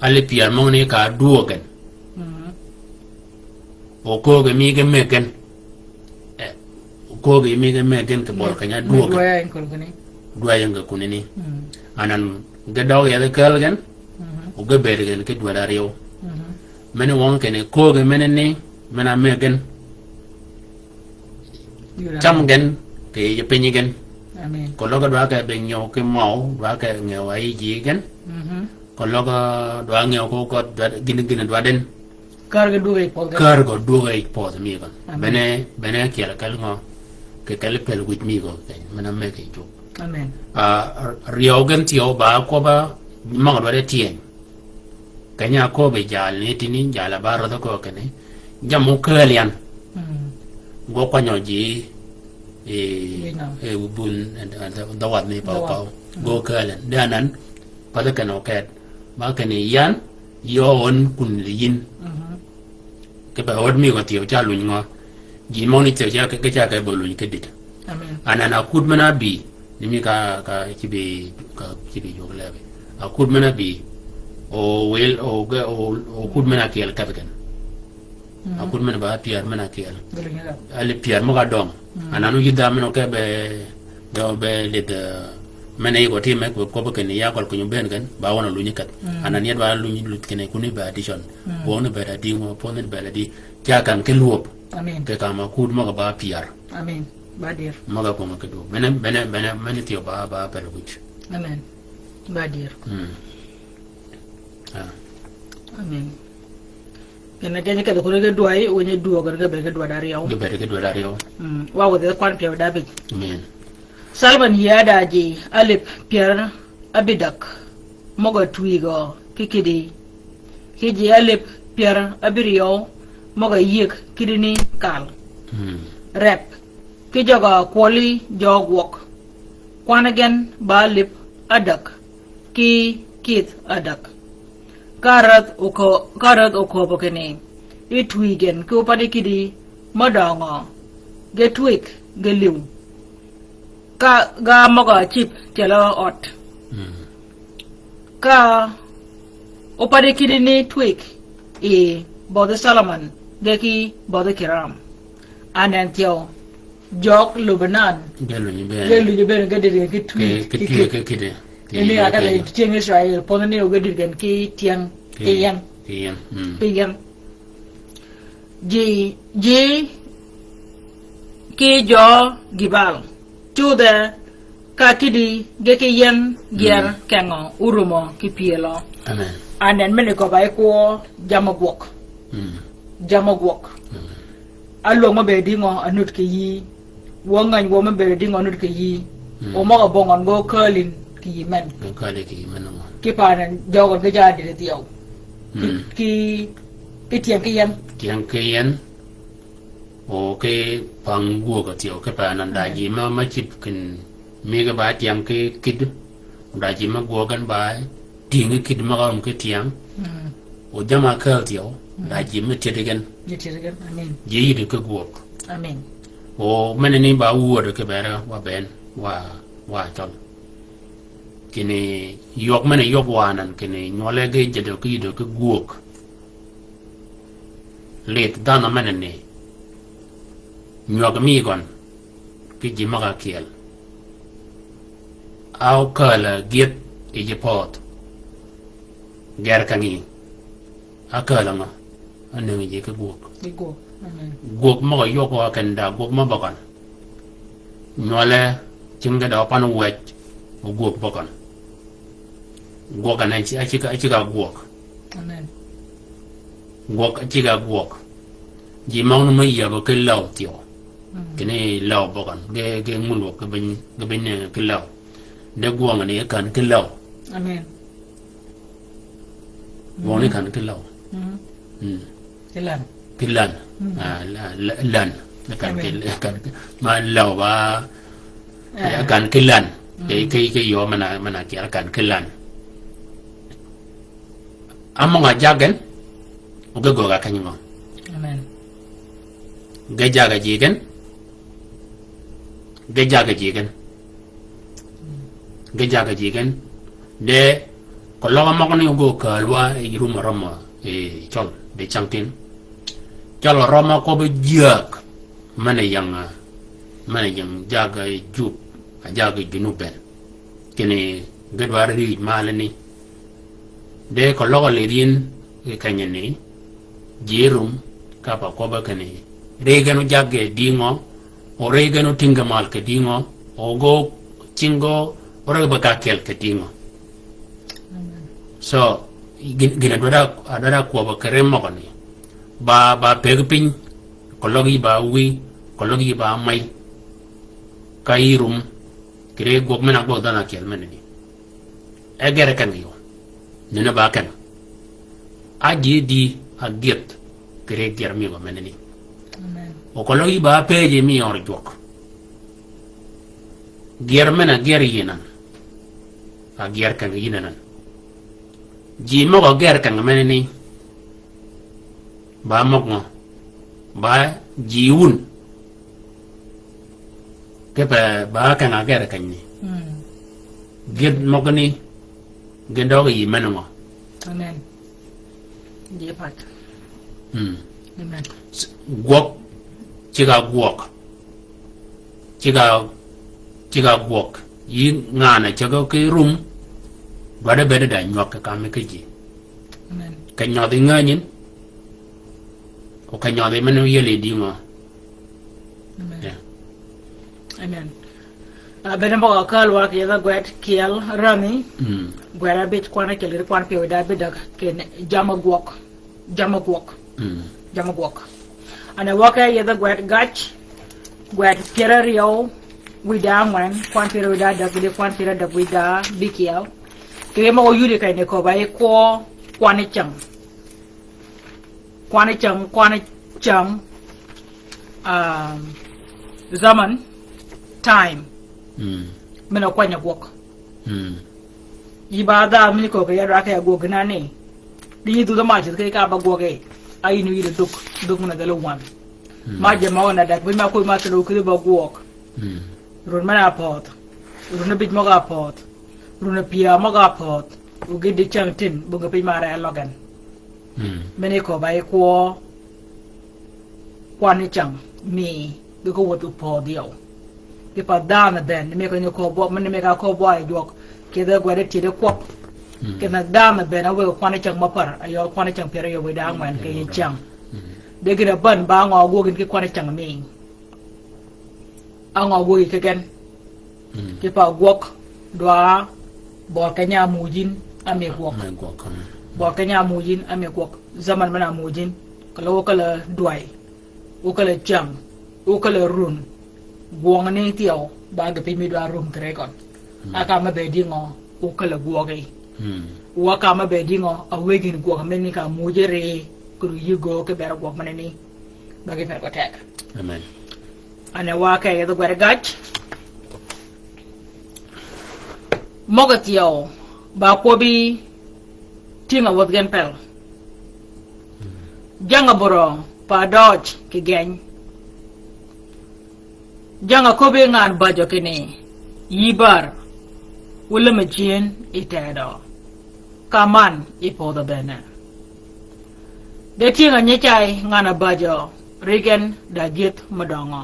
ale piar mo ni ka duogan o ko ge mi ge meken ko ge mi ge meken ke bor kanya duogan dua yang ga kunini anan ga daw ya kal gan o ga ber gan ke dua dario mene won ke ne ko ge mene ni mena meken cham gan ke ye penyi gan
amen
ko lo ga dua ka be nyo ke mau dua ka nyo ai ji gan ko lo ga dua nyo ko gin dua den
kargo
dugai pod mi gan bene kiala kal ngo ke kal pel wit mi go mena me ke ju
amen
riogan tio ba ko ba ma do re tien kanya ko be jal ni tini jala ba ro ko kene jamu kalian go kwanyo ji bun dawat ni pa go kalian danan pada kano ket ba kene yan yon kun liin ke ba od mi ko tio cha lu ngo ji mo ni tio cha ke cha ke bo lu ke dit
amen
anana kud mana bi ni mi ka kibe jo lebe a kud mana bi o wel o kud mana kel ka ben a kud mana ba piar mana kel ale piar mo ga dom ananu yida meno ke be le de mena yi ko time ko ba ken ya ko ñu ben gan ba wona lu ñikat anan yet ba lu ñu lut kene ku ni ba addition wona ba da di mo pone ba la di jakan ke luop
amen
ke kama kud mo ba piar
amen ba dir
mo ga ko mo ke do mena ti ba ba lu ci
amen ba dir amen kena kenya ka ko ga duai o ne duo ga be ga duo da riyo wa wo de kwan pe da be
amen
Salman ya daji alip pier abidak moga twigo kikidi kiji alip pier abirio moga yik kidini kal rep kijoga kwali jogwok kwanagen ba alip adak ki kit adak karat oko bokene itwigen ki upadi kidi madongo getwik geliw ga moga chip tela ot ka opare kidini tweak bode Solomon deki bode Kiram anantio jok Lubnan gelu ni ben gade ke tweak
kide
ini ada le tiang Israel ponani o gade gen ki tiang tiang ji ki jo gibal Tude kakidi geke yen ger kengo urumo kipielo
amen
anen mene ko bay ko jamagwok allo mo be dingo anut ke yi wangan wo man bere ding onur ke yi o mo go bongon go curling ki men
kale ki men mo
ki panan jogo ke jadi de tiyo ki tiang ke yan
o ke pangu ko tiyo ke panan da ji ma chip kin mi ga ba tiang ke kid da ji ma go gan ba ting kid ma ga ke tiang o jama ka tiyo da ji ma tede gan
amen
ji de ke go
amen
o men ni ba wo de ke bera wa ben wa chol kini yok mene yok wanan kini nyole ge jede ki do ke guok let dana mene ne nyog mi gon ki jimaga kiel au kala get e je pot ger kangi akala nga ane ngi ke guok guok mo yok wa kan da guok ma bakan nyole cinga da pan wet guok bakan guok anan ci acika guok
amen
guok acika guok ji maw no ya ba ke law tio kene law bokan ge ngul ke ben ke law de guong ne kan ke law
amen
woni kan ke law kilan lan kan ma law ba kan kilan ke yo mana kira kan kilan amonga jagen uga goga kanyingo
amen
gejaga jigen de ko loga magni ugo kalwa e ruma rama e chol de changtin chol rama ko be jak mana yang jaga jup jaga junuben kene gedwar ri malani de ko logo le rin e kanyani jerum kapa ko ba kane reganu jagge dingo o reganu tinga mal ke dingo o go cingo ora ba ka kel ke dingo so gina dora ko ba kare mo kane ba pegpin ko logi ba wi ko logi ba mai kairum kire go mena go dana kel menni e gere kan yo nina ba kan aji di agiet kire ger mi go menni o ko logi ba peje mi or jok ger mena ger yinan a ger kan yinan ji mo go ger kan menni ba mokno ba jiun ke ba kan a ger kan ni ged mogni gendo yi menno
amen je pat amen
guok chiga guok yi ngana chaga ke rum bada beda da nyok ka me ke ji
amen
ka nyodi nganin o ka nyodi meno yele di ngo
amen amen bena mo ka kalwa ke da gwet kiel rami gwera bit kwana ke lir kwan pe da beda ke jama guok ana waka ye da gwet gach gwet kerario wida ngwan kwan pe da da de kwan pe da wida bikiao ke mo yuri kai ne ko ba e ko kwane chang zaman time mena kwanya guok ibada mi ko ke yara ka guok na ne di du da ma ke ka ba guok e ai nu yi duk na da lawan ma je ma wana da bi ma ko ma tlo ke ba guok ron mana pot ron bit mo ga pot ron pia mo ga pot u ge de chantin bu ga pe ma ra logan mene ko ba e ko kwani chang mi du ko wotu po dio ke pa dana den me ko ni ko bo me ka ko bo ai jok ke da gwa de ti de kwop ke na dana ben awe kwani chang ma par ayo kwani chang pere yo we da ngwan ke ye chang de gina ban ba ngo go gin ke kwani chang mi ango go ke gen ke pa gwok dwa bo ka nya mujin ame gwok bo ka nya mujin ame gwok zaman mana mujin kala dwai o kala chang o kala run guang ni tiao ba ga pe mi do rum kre kon aka ma be dingo o kala guoge wa ka ma be dingo a wegin guoga men ni ka mujere kuru yugo ke ber guog maneni ba ga fer ko tek
amen
ana wa ka yedo gwere gach moga tiao ba ko bi tinga wot gen pel janga boro pa dodge ki geng janga ko be ngan bajo kene yibar wala majien itedo kaman ipodo bene de tinga nyechai ngana bajo regen da git madongo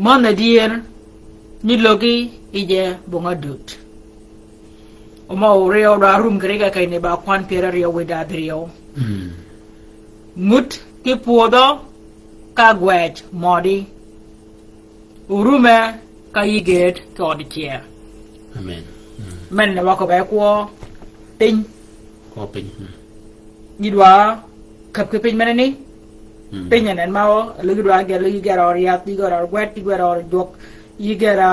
mana dier ni logi ije bunga dut oma oreo da rum grega kai ne ba kwan pera rio weda drio ngut ki puodo ka gwech modi urume ka yiget todi chia
amen
men ne wako ba ko pin
ko pin
ni dwa kap ke pin menani pin nen mao lu dwa ge lu ge ro ya ti go ro gwet ti go ro dok yi ge ra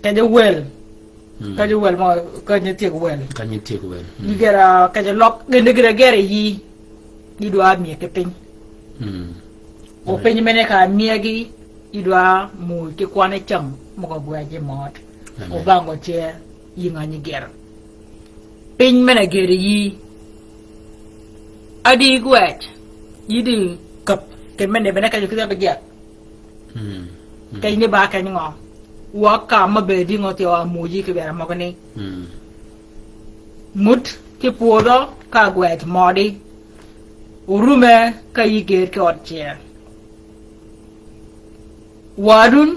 ka de wel ka de wel mo ka ni ti wel yi ge ra ka de lok ge de ge re yi ni dwa mi ke pin o pin mene ka mi gi ni dwa mu ke kwane cham mo ko gwa je mot o bango che yi nga ni ger pin mene ge yi adi gwet yidi kap ke mene bene ka ju ka ge kay ni ba ka ni ngo wa ka ma be di ngo ti wa mu ji ke ber mo ko ni mut ke puodo ka gwet modi urume ka yiger ke otche wadun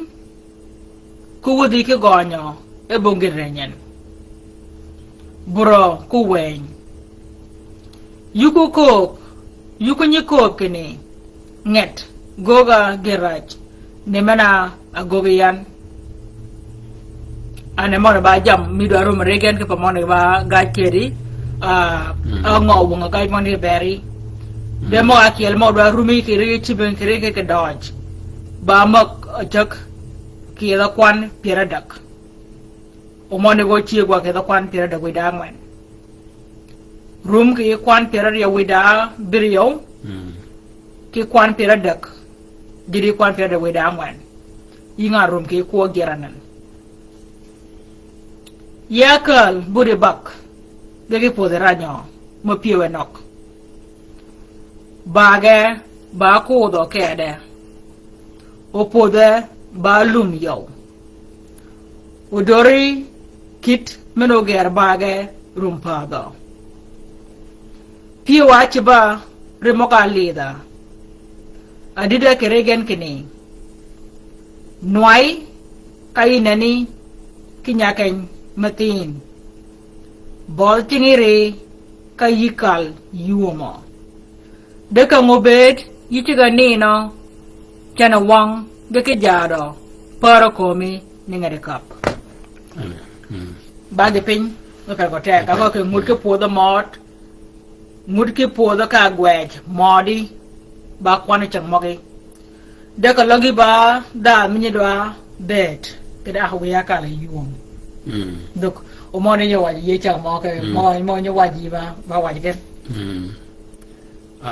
ku wodi ke gonyo e bongir renyen bro ku wen yuko ko yuko ni ko kene nget goga geraj ne mana agobiyan ane mo ba jam mi do rum regen ke pamone ba ga keri ngo bunga ga mo ni beri de mo akiel mo do rumi ke re chiben ke re ke dodge ba mak jak ki da kwan pira dak o mo ne go chi gwa ke da kwan pira dak we da ngwen rum ke kwan pira ya we da biriyo ki kwan pira dak diri kwan pira we da ngwen yinga rum ke ko geranan yakal buri bak dagi pode ranyo mo piwe nok bage ba ko do kede o pode ba lum yow o dori kit meno ger bage rum pado piwa chiba remoka lida adida keregen kini nuai kainani kinyaken matin bol tinire kayikal yumo deka ngobed yichiga nino chana wang deke jado para komi ningare kap bade pin ngakal ko tek ako ke mut ke podo mot mut ke podo ka gwej modi ba kwane chang mogi deka logi ba da minyidwa bet keda ahwiya kala yumo donc au moins ne waji ye chang mo ke mo ne waji ba waji ke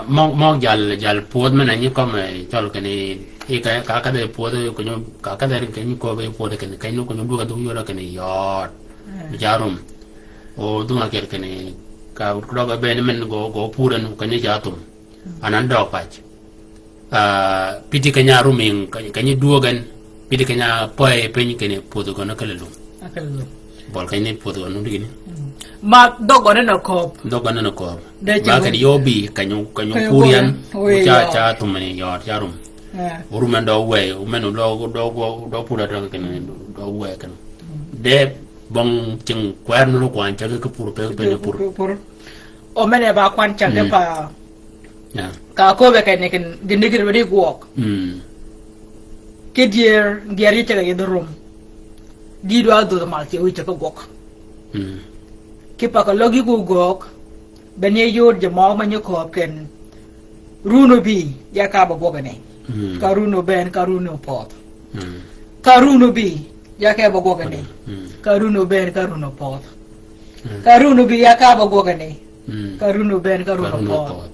mo jal pod mana ni ko me tol ke ni e ka de pod ko nyu ka de ke ni ko be pod ke ni kai no ko nyu ga du yo la ke ni yot jarum o du ma ke ni ka ko ga be ni men go puran ko ni jatum anan do pach piti ke nya ruming ka ni duogan piti ke nya poe pe ni ke ni pod ko na kala lu bol kay ne poto anu digini
ma dogone na kop
ba ka yobi kanyu purian cha tumani yo charum urumen do we umenu do pura do kan do we kan de bong ching kwer no kwan cha ka pur pe pur
o mene ba kwan cha de pa ka ko be kay ne ken gindigir be guok ke dier geri cha ga rum di do ado mal ti wi ko gok ki pa ko logi ko gok benye yor je mo ma nyoko ken runo bi ya ka ba gok ne karuno ben karuno pot karuno bi yake ba gogane karuno ben karuno pot karuno bi yaka ba gogane karuno ben karuno pot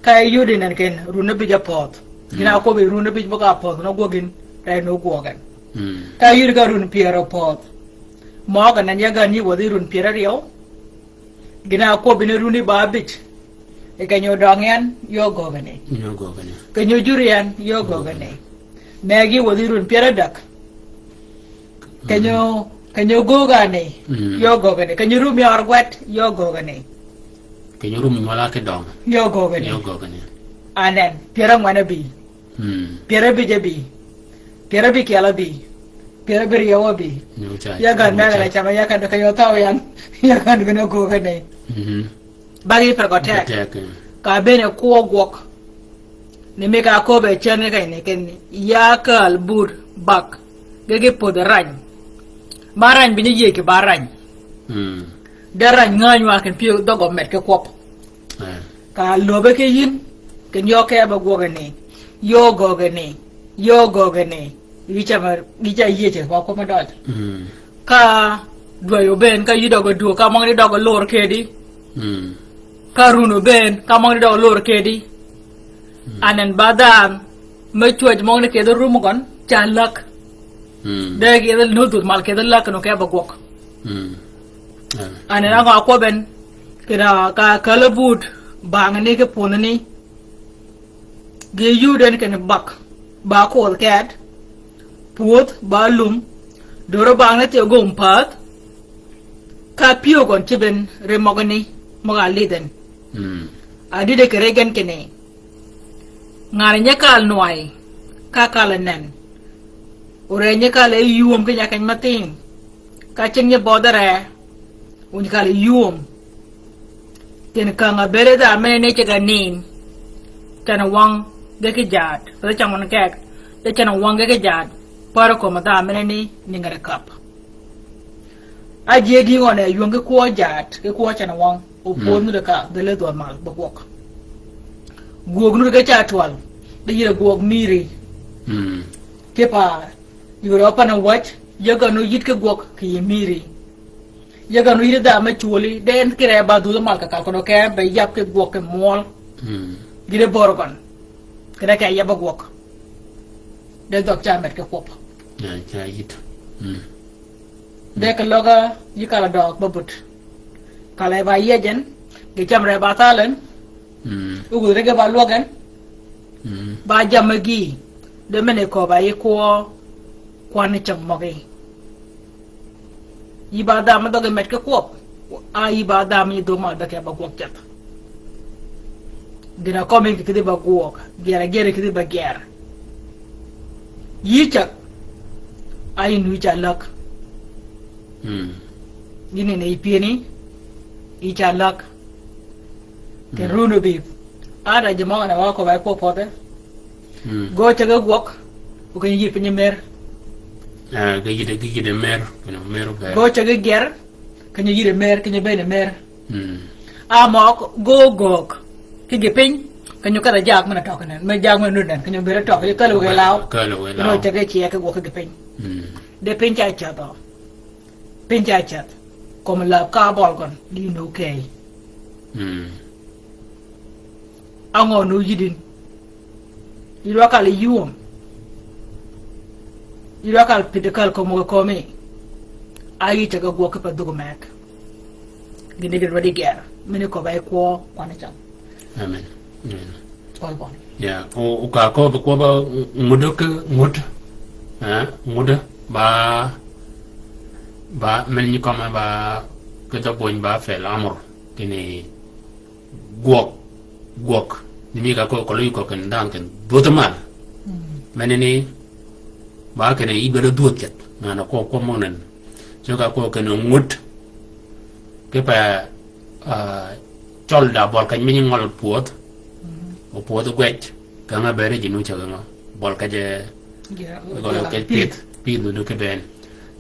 kay yudi nan ken runo bi ja pot gina ko be runo bi ba pot no gogin tay no gogan kay yudi karuno piero pot mo ga nan yaga ni wodi run piero rio gina ko be ne runi ba bit e kanyo dongen yo gogane kanyo jurian yo gogane megi wodi run piero dak kanyo gogane yo gogane kanyo rumi arwet yo gogane
kanyo rumi wala ke dong
yo gogane anen piero ngwana bi piero bi jabi piero bi kala bi piero bi yawa bi ya gan mega chama ya kan kanyo taw yan ya kan gona gogane bagi pergotek ka bene ko gok ne meka ko be chene kai ne ken ya kal bur bak gege pod rany barany bi ye ke barany darany nganyu aken pio dogo met ke kop ka lobe ke yin ken yo ke ba gogane yo gogane wicha ye che ko ma dot ka do yo ben ka yidogo do ka mangri dogo lor kedi karuno ben ka mangri dogo lor kedi anen badam me chuoj mongne ke do rumogon chalak dagi edel nutut mal ke dal lak no ke ba gok anen aga ko ben kira ka kalabut bang ne ke ponani ge yuden ken bak ba ko ket puot ba lum doro bang ne te gom pat ka pio gon tiben remogani moga liden adide ke regen kene ngare nyakal noy ka kalanen ore nyakal e yuom ke nyakan matin ka chenye bodare un kal yuom ten kanga bere da mene che ganin tana wang de ke jad so chamon kek de tana wang ke jad para ko mata mene ni ngare kap aje di ngone yuom ke ko jad ke ko tana wang o ponu de ka de le do mal bok guog nu ke chatwal de yira guog miri ke pa Europa na watch yaga no yit ke guog ke miri yaga no yida ma chuli den kire ba du mal ka ko ke be yap ke guog ke mol gide borgon kire ke yaba guog de dok chamet ke kop
ja yit
de ka loga yikala dok babut kala ba yejen ge chamre ba talen ugu rege ba logan ba jamagi de mene ko ba yiko kwani chamogi yiba da ma doge met ke kop a yiba da mi do ma da ke ba gok chat dina komen ke de ba gok gere ke de ba ger yicha ay nu jalak gine ne ipieni ichalak ke runo bi ada jamaga na wako ba ko pode go chaga gok ko kan yi pinye mer
ga yide mer no mer ba
go chaga ger kan yi mer kan be ne mer a mo go gok ke ge pin kan yo kada jak mana tok nan me jak mana nudan kan yo bere tok ye kalo ge law no chaga chi ke go ke pin de pin cha cha do pin cha cha como la ka bol kon di no kay ango no yidin ilwakal yuom ilwakal pidekal ko mo ko me ayi taga go ka padugo mek gine gir wadi ger mini ko bay ko kwana cham
amen
all bon
ya o ka ko ba mudok mud muda ba mel ni ko ma ba ko to boñ ba fe l'amor kini gok ni ka ko lu ko kan dan kan botamal menene ba kan i bere duot na ko monen so ka ko kan ngut ke pa chol da bol kan mi ngol puot o puot gwet ka ma bere jinu cha ga bol ka je ko ke pit no ke ben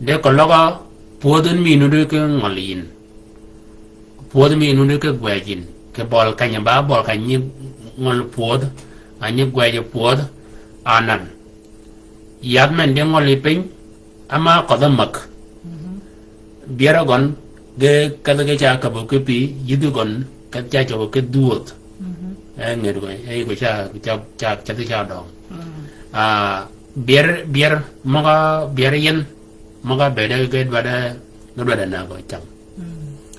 de ko logo puodun mi no de ke ngolin puod mi no de ke gwejin ke bol kanya ba bol kanyi ngol puod anyi gwaje puod anan yad men de ngoli pin ama qadamak biara gon ge kala ge cha ka bo ke pi yidu gon ka cha cho ke duot ngir go ai go cha cha dong biar maga yen maga beda ge bada ngada na go cham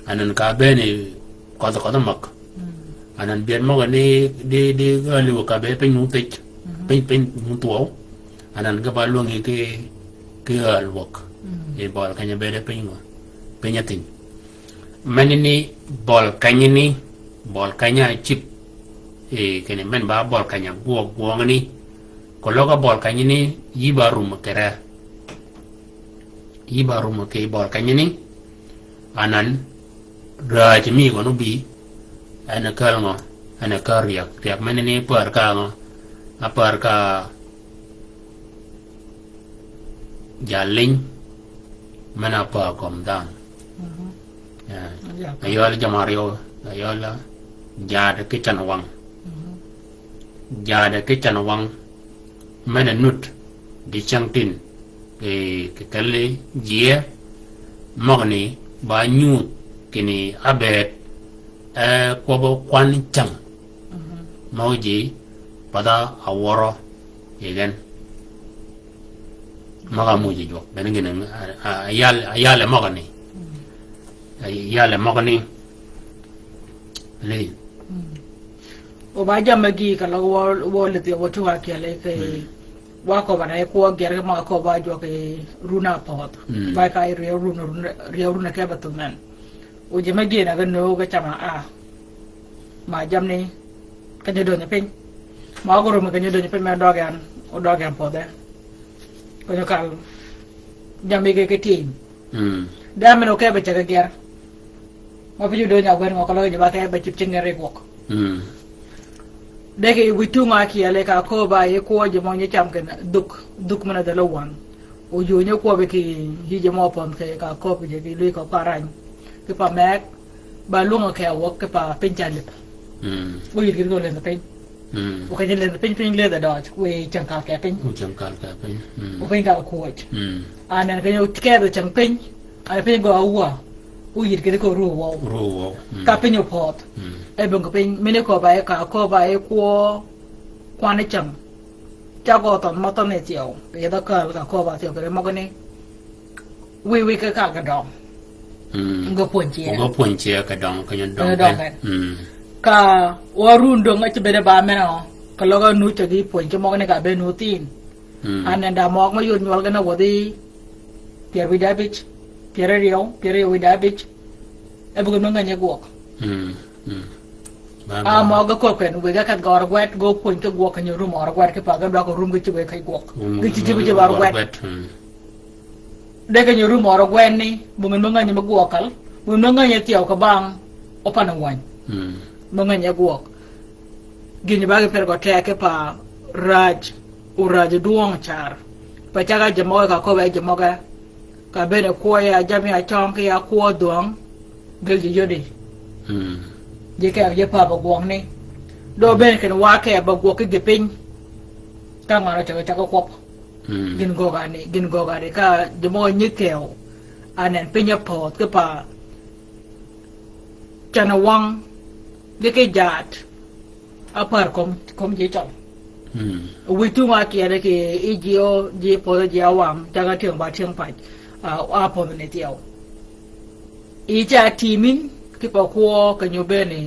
anan ka be ni ko mak anan biar maga ni di ga lu ka be pe nu te pe nu tuo anan ga ba lu ngi ke al wok e bol ka nya be de pe ngo pe nya tin manini bol kanya chip e kene men ba bol kanya guo ngani ko loga bol kanya ni yibarum ke bol kanya ni anan raj mi go no bi ana kalma ana karya tiap manini par ka ngo apar ka jaling mana pa kom dang ayol jamario ayola jada ke chanawang mana nut di changtin ke kale jie magni ba nyut kini abet ko bo kwan chang mauji pada aworo yegen maga muji jok ben ngene ayale magni le
o ba jamma gi kala wo le ti wo tuwa kele ke wa ko bana ko ger ma ko ba jo ke runa pot ba ka runa ke batu men o jema gi na ga no ga chama ma jam ni ka ne do ne pen ma ko ro ma ka ne do ne pen ma do gan po de ko no kal jammi ke tin da men o ke ba ta ger ma fi do nya gwen ko lo ni ba ka ba chip chingere ko deke witunga ki ale ka ko ba ye ko je mo nye cham ken duk mana da lawan o yo nye ko be ki hi je mo pon ke ka ko be je ki lui ko paran ke pa mek ba lunga ke wo ke pa penjan le o yir ki do le pen o ke le pen le da dot we chang ka ke pen o pen ka ko ana ke yo tike do chang pen ana pen go awa o yir ki ko ro wo ka pen yo pot e ben ko pen mine ko ba ka ko ba e ko kwane chang cha go ton mo ton ne jiao ke da ka ko ba jiao ke mo ko ni we ka dong ngo pon che
ka dong ka nyon dong
ka warun dong a be ba me no ka lo ga nu che di pon che mo ne ka be nu tin anen da mo ma yun wal ga na wo di pier wi da bich pier wi da bich e bu no nga nya go mo ga ko ken we ga kat gor gwet go pon ke go ka nyu rum or gwet ke pa ga do ko rum gi be kai go gi ci be bar gwet de ga nyu rum or gwet ni bu men nga nyu ma go kal bu men nga nya tiaw ka bang o pa na wan mo nga nya go gi ni ba ga per go te ke pa raj duong char pa cha ga jamo ka ko ba jamo ga ka be ne ko ya jami a chong ke ya ko duong gel ji yodi je ka je pa ba gwang ni do ben ken wa ke ba gwo ke de pin ka ngara cha ko kop gin go ga ni ka de mo nyi keo anen pinya pot ke pa chana wang de ke jat apar kom je chong wi tu ma ke de ke igio je po je awam cha ga thiang ba thiang pa a po ne tiao i cha timin ki pa ko ka nyu be ni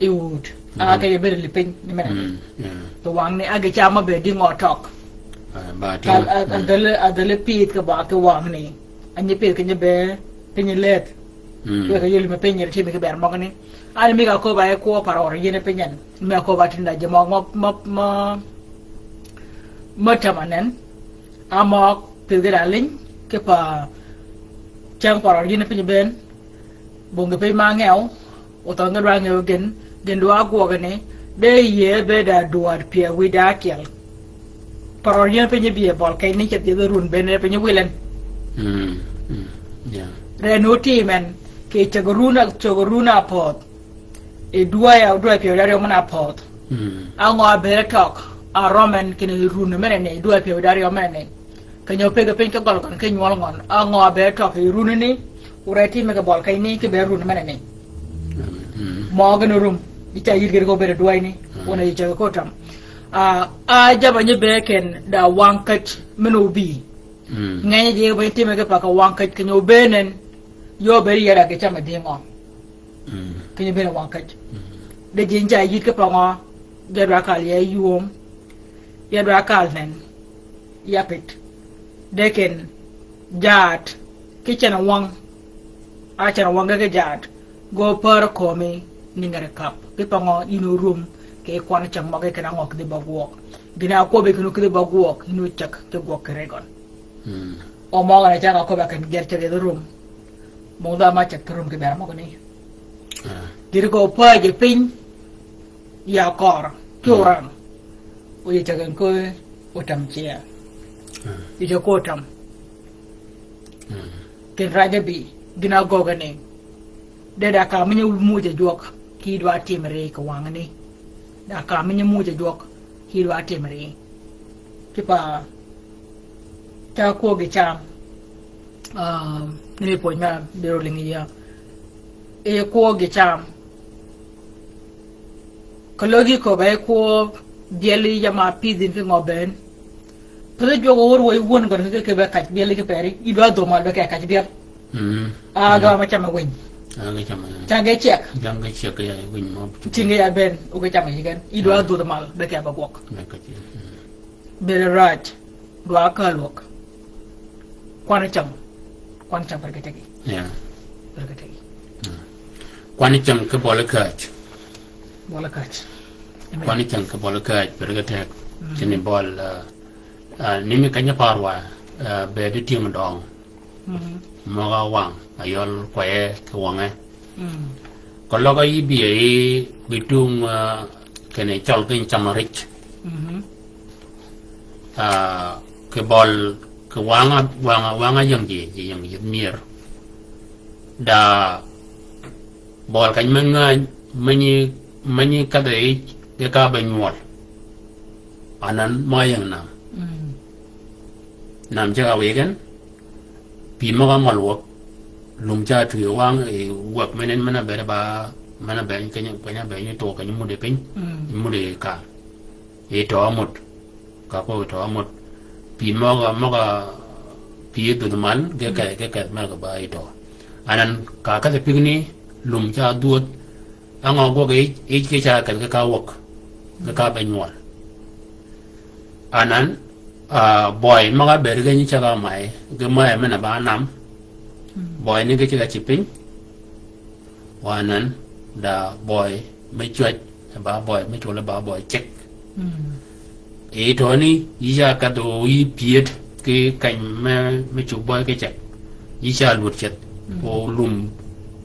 iud ka ye be li pin ni me to wang ni aga cha ma be di ngo tok
ba ti
adale pit ka ba ka wang ni anyi pit ka nye be ka nye let ka yeli me penyer ti me ka ber mo ni ani mi ka ko ba ko para or yene penyen me ko ba tinda je mo mo tamanen amok từ cái đại lính cái pa trang pa rồi nó phải bên buồn cái mang nghèo ở tầng cái đoàn nghèo gần đua qua cái này để ye về đã đua phía quy đá kiểu pa rồi nó phải bia ball cái này chặt từ run bên này phải như lên rồi nốt thì mình cái chagaruna pot e đua phía đó mà na pot ang ngõ bể talk a roman kini runu mene ne dua pe dari o mene kanyo pe ga pen ka gol kon kenyo ngon a ngo be to ke runu ni ureti me ga bol kai ni ke be runu mene ne mo ga no rum ita yirgir go be dua ni wona yija ko tam a jaba ni be ken da wankat meno bi ngay je be ti me ga pa ka wankat kanyo be nen yo be yara ke chama dingo kanyo be wankat de jinja yit ke pa ngo gedra kal ye yuom yadra kal nen yapit deken jat kichana wang achana wanga ke jat go par komi ningare kap ke pango ino room ke kwana chang mage kana ngok de bagwok gina ko be kunu ke bagwok ino chak ke gok regon o mo ga changa ko ba kan gerte de room mo da ma chak room ke ber mo ni dir go pa je pin ya kor kurang uye chagan ko utam chia ije ko utam ken raja bi gina goga ne de da ka menya muje jok ki dwa timre ko wangani da ka menya muje jok ki dwa timre kipa ta ko ge cham ni po nya bero lingi ya e ko ge cham kologi ko bay ko dieli jama pidin fi ngoben pele jogo wor way won ko ke be kat dieli ke peri idwa do mal be kat diel ga ma chama win
ga chama
tange check
ya win mo
tinge ya ben o ga chama yigan idwa do mal be ke ba gok be right do akal wok kwana cham per tegi
ya
per tegi
kwana cham ke bola kat kwani chang ka bol ka berga tek chini bol nimi kanya parwa be de tim dong mo ga wang ayol kwae ke wange ko loga yi bi bitung kene chol kin chamarich ke bol ke wanga yang ji mir da bol kan mani kada ya ka banyual anan mayang nam ja wegan pi ma ga malwok lum ja tu wang e wak menen mana ben kanya ben to kanya mu de pin mu de ka e to amut ka ko to amut pi ma ga pi du man ga ka ma ga ba e to anan ka ka de pigni lum ja duot ang go ge e ke cha ka wok ka banyual anan boy maga berga ni cha ga mai ge mai mena ba nam boy ni ge cha chipin wanan da boy mai chuat ba boy mai chula ba boy check e to ni ya ka do yi piet ke kan me chu boy ke check yi cha lut chet o lum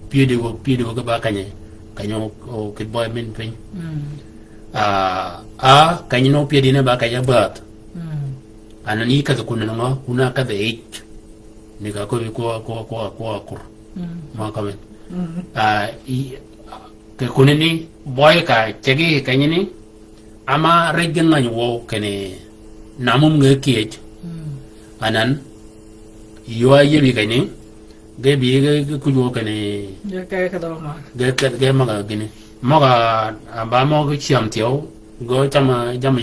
pie de go ga ba kanye kanyo o kid boy min pin kanyo pie dina ba kaya bat anani ka ko nanga una ka de ich ni ka ko kur ma ka men ke kunini boy ka chegi kanyo ni ama regen ngani wo kene namum nge kiech anan yo ayebi kani ge bi ge ku jo kene
ge ka do ma
ge ma ga gini ma ga ba mo ge chiam tiao go chama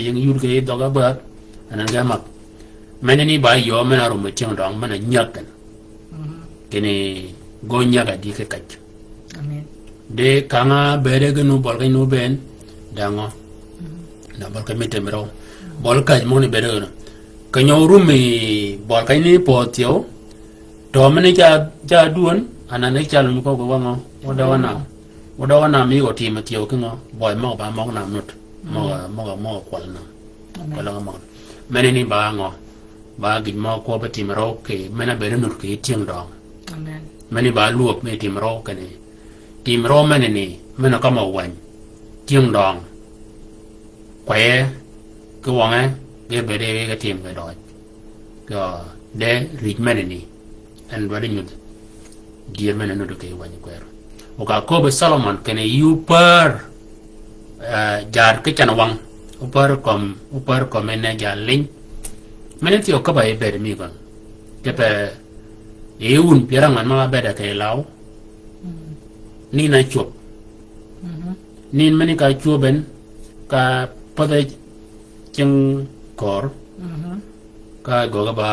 yeng yur ge do ga ba anan ga ma meneni ba yo mena ro me chiang dong mena nyak kan kene go nyaga di ke kach
amen
de kanga bere ge no bol ge no ben dango na bol ka metemro bol ka mo ni bere no kanyo rumi bol ka ni po tiao to mene cha duon anane cha lu ko wango oda wana mi go ti matio kingo boy mo ba mo na nut mo kwal na kwala mo mene ni ba ngo ba gi mo ko ba ti mero ke mena be nut ke tieng dong
amen
mene ba luop me ti mero ke ni ti mero mene ni mena ka mo wan tieng dong kwae ko wange ge be de ke tim ke do ko de rit mene ni and wadi nyud dier mena no ke wani kwero o ka ko be Solomon kene you per jar ke chana wang upar kom ene jalin menen tio ka bay ber mi kon kepe eun pirang man ma beda kay law ni na chop nin mani ka chuben ka pada cheng kor ka go ba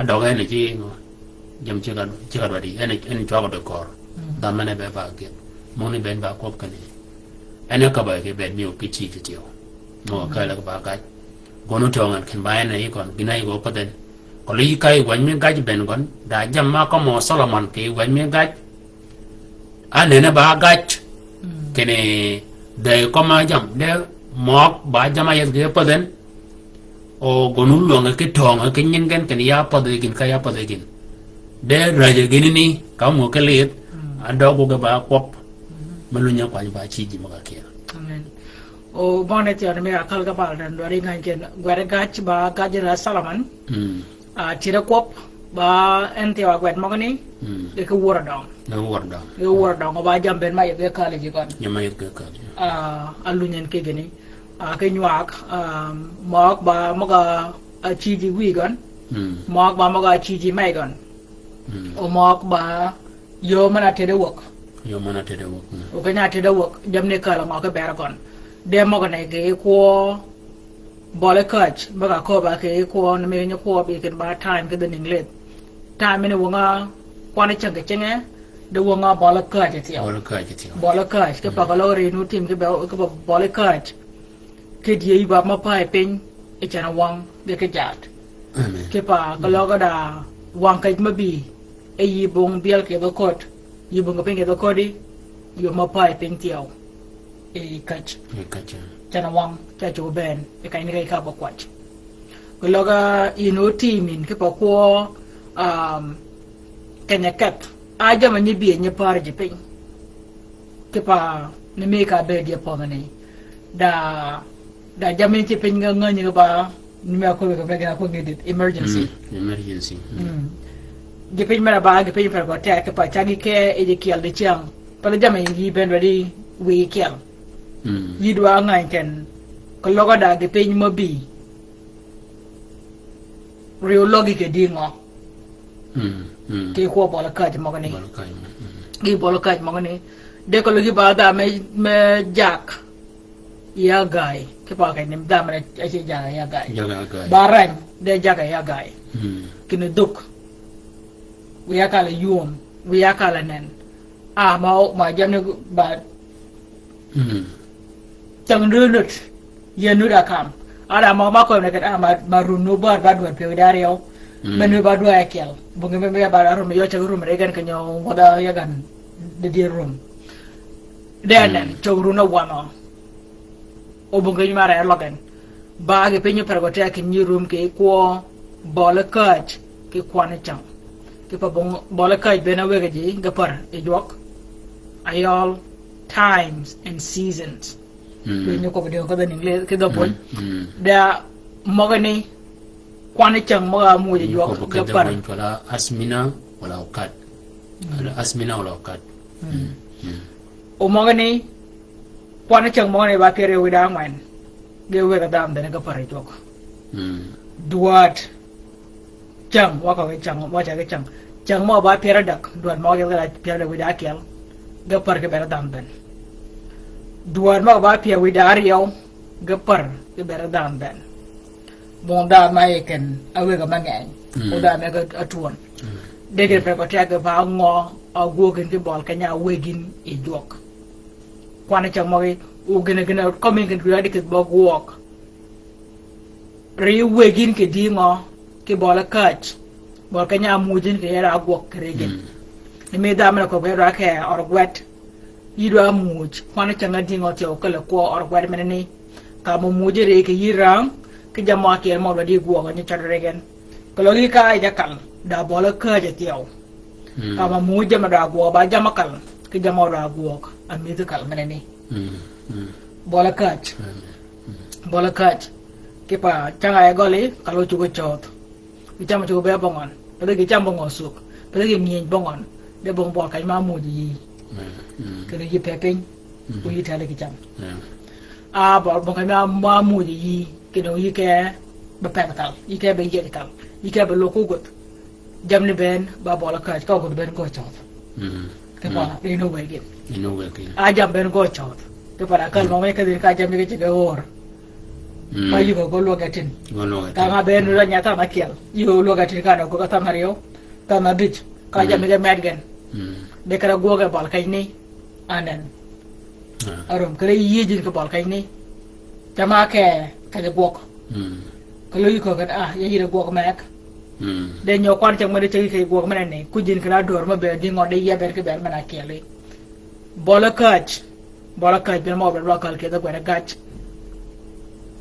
adoga ne chi no jam chiga wadi ene chwa ko kor da mane be ba ke moni ben ba kop kani ene ka ba ke ben mi o pichi tio no ka la ba ka gono tongan ken ba ne kon binai go paden ko li kai wan mi ga ben gon da jam ma ko mo solomon ke wan mi ga ane ne ba ga kene de ko ma jam de mok ba jama yes ge paden o gonu lo nga ke tonga ke nyen gen ken ya padegin ka ya padegin de raje gini ni ka mo ke let ado go ga ba kop malunya kwa ba chi ji maka ke
amen o bonet ya me akal ga bal dan dori ngan ken gware gach ba gajira salaman a tira kop ba ente wa gwet mogani de ko wora dong e wora dong ba jamben ma ye kale ji kon
nyama ye ka
alunyen ke geni cái nhuạc mọc ba mọc chi gì quy con mọc ba mọc chi gì mấy con o mọc ba yo mana thế đâu work o cái nhà thế đâu work jam ne kala mọc cái bè con đem mọc này cái qua bỏ lại coach ba cả co ba cái qua nó mới nhớ qua bị cái ba time cái đơn English time này uống qua này chẳng cái chăng á đâu uống bỏ lại coach thì bỏ lại coach cái bà cái lori nút tim cái bỏ lại coach ke dia iba mapai pen e chana wang de ke jat ke pa kalau ka da wang kai mabi e yi bong bial ke dokot yi bong pen ke dokodi yo mapai pen tiao e kach chana wang cha jo ben e kai ni kai ka bakwat kalau ka ino timin ke pa ko kanya kat aja mani bi nya par je pen ke pa ne me ka be dia pa ne da jamin ci pen nga ni ba ni ma ko ko ga ko ngedit emergency je pen mara ba ge pen per ko ta ka pa changi ke e je kial de chang pa la jamin yi ben ready we kial yi do ngai ken ko logo da ge pen mo bi rheologic ke dingo ke ko ba la ka je mo ni ge bo la ka mo ni de ko logi ba da me jak ya gai ke pa kai nim da mane ache jaga ya gai baran de jaga ya gai kini duk wi akala yum wi akala nen ma jamne ba chang runut ye nu da kam ada ma ko ne ka ma runu ba do pe dario menu ba do akel bunga me ba ro me yo chang rum re gan kanyo wada ya gan de rum den chang runa wano o bunga ni mara logan ba ge penyo per gote ke ni room ke ko bola kaj ke kwane chang ke pa bola kaj bena wega ji ga par e jok ayol times and seasons ni ko de ko den inglés ke do pon da mogani kwane chang mo mu je jok ga par
asmina wala ukat asmina wala ukat
o mogani kwana chang mo ne ba kere wi dang man ge we ga dam de ga pare jok duat chang wa ka chang wa cha ga chang mo ba pere dak duat mo ge ga pere wi da kel ga par ke bera dam ben duat mo ba pere wi da riyo ga par ke bera dam ben bon da mai ken a we ga mangai o da me ga atuon de ge pre ko ta ga ba ngo a go gen ke bol ka nya we gin e jok kwana chang mo u gena coming can create ke bog walk re wegin ke dingo ke bola catch bol kanya mujin ke era walk regen ni me da mana ko be ra ke or gwet yidwa muj kwana chang dingo te o kala ko or gwet meneni ka mo muje re ke yirang ke jama ke mo da di go ni char regen ko logi ka ai da kal da bola ka je tiao ka mo muje ma da go ba jama kal ke jama ra go ami de kal meneni bola catch ke pa changa ya gole kalau chugo chot ichama chugo be bongon pada ke chamba ngosuk pada ke nyen bongon de bong bol kai ma mu ji ke ye pepeng u yi tale ke cham bol bo ka ma mu yi ke no yi ke ba petal yi ke be yetal yi ke be loko got jam ni ben ba bol ka ko ben go chot ke pa ni no we get a jam ben go chot ke para kal mo me ka dir ka jam ni ke or pa yi go lo gatin ka ga ben ra nya ta ma kel yo lo gatin ka no ko ta mario ta na dich ka jam ni ke medgen de kara go ga bol kay ni anan arum kare yi jin ko bol kay ni jama ke ka de bok ko lo yi ko ga ya yi de bok mek de ñoo kwan ci mëna ci kay go mëna ne ku jin kala dor ma be di ngode yeber ke ber mëna kele bola kach be mo be lokal ke da gwa gach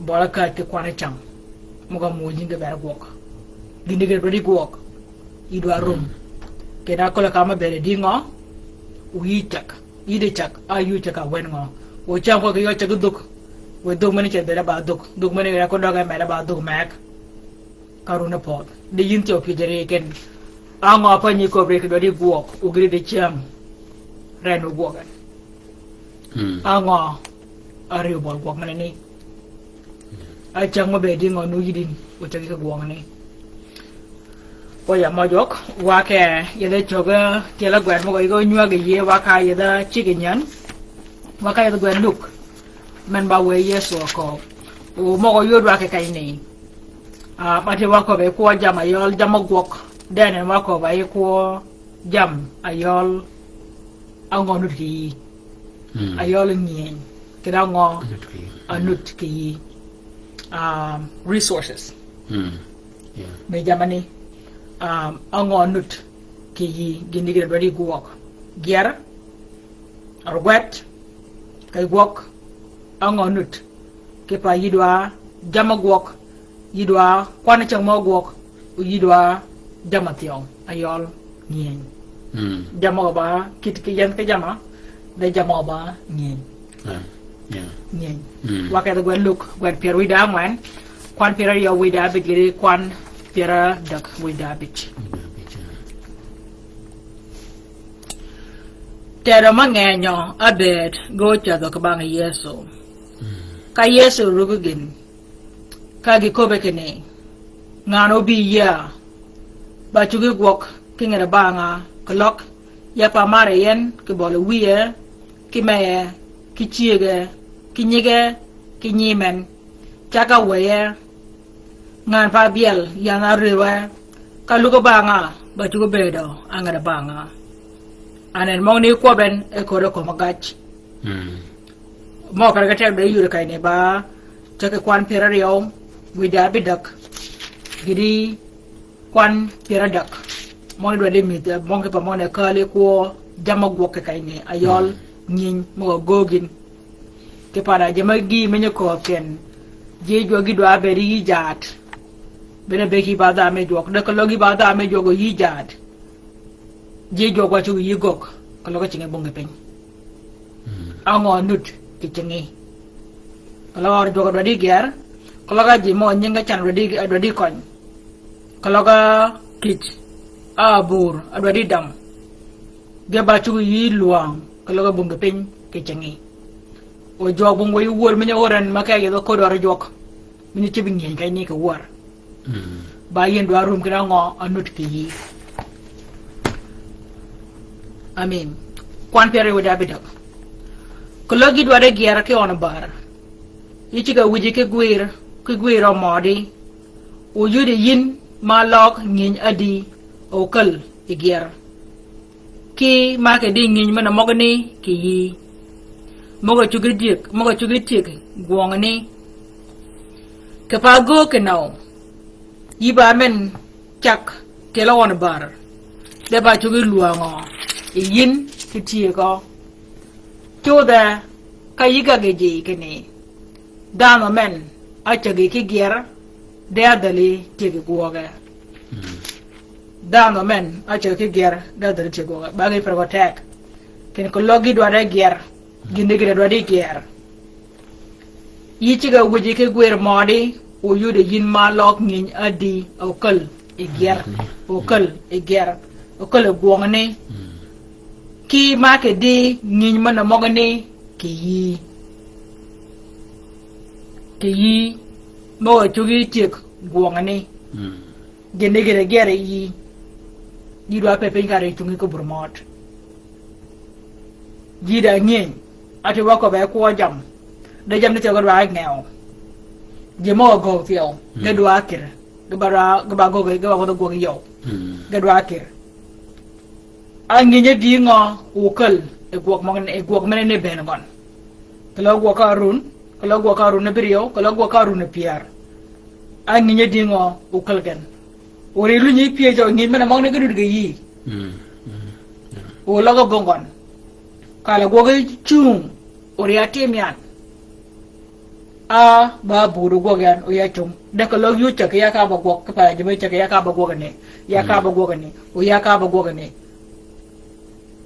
bola kach ke kwan cham mo ga mo jin de ber go ko gindi ge do di go ko i do arum ke da ko la ka ma be di ngo wi tak i de chak ayu chak a wen ngo o cham ko yo chak duk we duk mëna ci be ba duk mëna ko do ga me ba duk mek karuna pot de yin to pi jere ken anga pa ni ko brek do di guok ugri de cham reno guogan anga ari bol guok mane ni a chang ma be di ngo nu yidin o chagi ka guok ni ko ya ma jok wa ke ye de choga ke la gwan mo go nyua ge ye wa ka ye da chiginyan wa ka ye da gwan luk man ba we yeso ko o mo go yod wa ke kai ni pati wako be ko jam ayol jam gok denen wako ba ko jam ayol angonu ki ayol ngien kida ngo anut ki resources me jamani angonut ki gindi gida bari gok ger arwet kay gok angonut ke pa yidwa jam gok yidwa kwana chang mo gok yidwa jama tiong ayol ngien jama ba kit ki yan ke jama de jama ba ngien ngien wa ka da gwen luk gwen pier wi da ngwan kwan pier yo wi da bigiri kwan pier dak wi da bich tera mangenyo abed go cha do ka bang yeso ka yeso rugugin kagi kobe kene ngano bi ya ba chugi gwok kingera banga klok ya pa mare yen ke bole wiye ki meye ki chiege ki nyige ki nyimen chaka weye ngan pa biel ya na rewe kalugo banga ba chugo bedo angara banga anen mong ni koben e kore ko magach mo kara tek de yure kay ne ba chaka kwan perario wida bidak gidi kwan piradak mo do de mit mo ke pa mo ne kale ko jama gwoke kay ne ayol nyin mo gogin ke para jama gi menye ko ken je jogi do aberi jat bene be ki bada me jok de ko logi bada me jogo yi jat je jogo chu yi gok ko logo chinge bonge pen ango nut ki chinge ko logo jogo do di ger kalau gaji mau nyengga can ready kon kalau ga kich abur ready dam dia bacu yi luang kalau ga bunga pin kecengi o jog bungo yi wor menya oran makay do ko do jok menya ci bingin kay ni ko war ba yen do arum kira ngo anut ki yi amin kwan pere wada bidak kalau gi do ada giar ke on bar yi ci ga wuji ke guir ki gwiro modi o yude yin ma lok ngin adi o kal igier ki ma ke di ngin mana mogani ki yi moga chugi tik gwongani ke pa go ke naw yi ba men chak ke la won bar de ba chugi luango yin ki tie ko choda kayiga geji kene dama men achagi ki gier de adali tigi guoga dano men achagi ki gier de adali tigi guoga bagi protek ken ko logi do ada gier gindi gire do di gier yichiga wuji ki guer modi o yude yin ma lok ngin adi okal e gier okal e gier okal guongane ki ma ke di ngin mana mogane ki yi ke yi mo chugi tik guangani gende gere yi do pepe ngare chungi ko burmot da nyen ati wako ba ko jam de jam ne te ko ba ngeo je mo go fio ge do akir ge ba go go yo ge do akir anginye di ngo ukal e guok mene ne ben gon kala guok arun ne brio kala guok arun ne piar anginye di ngo ukal gen ori lu ni pie jo ngi mena mong ne gudu ge yi o logo gongon kala guok chung ori atemian a ba buru guok yan o ya chung de kala yu cha ya ka ba guok ka pa je me cha ya ka ba guok ne ya ka ba guok ne o ya ka ba guok ne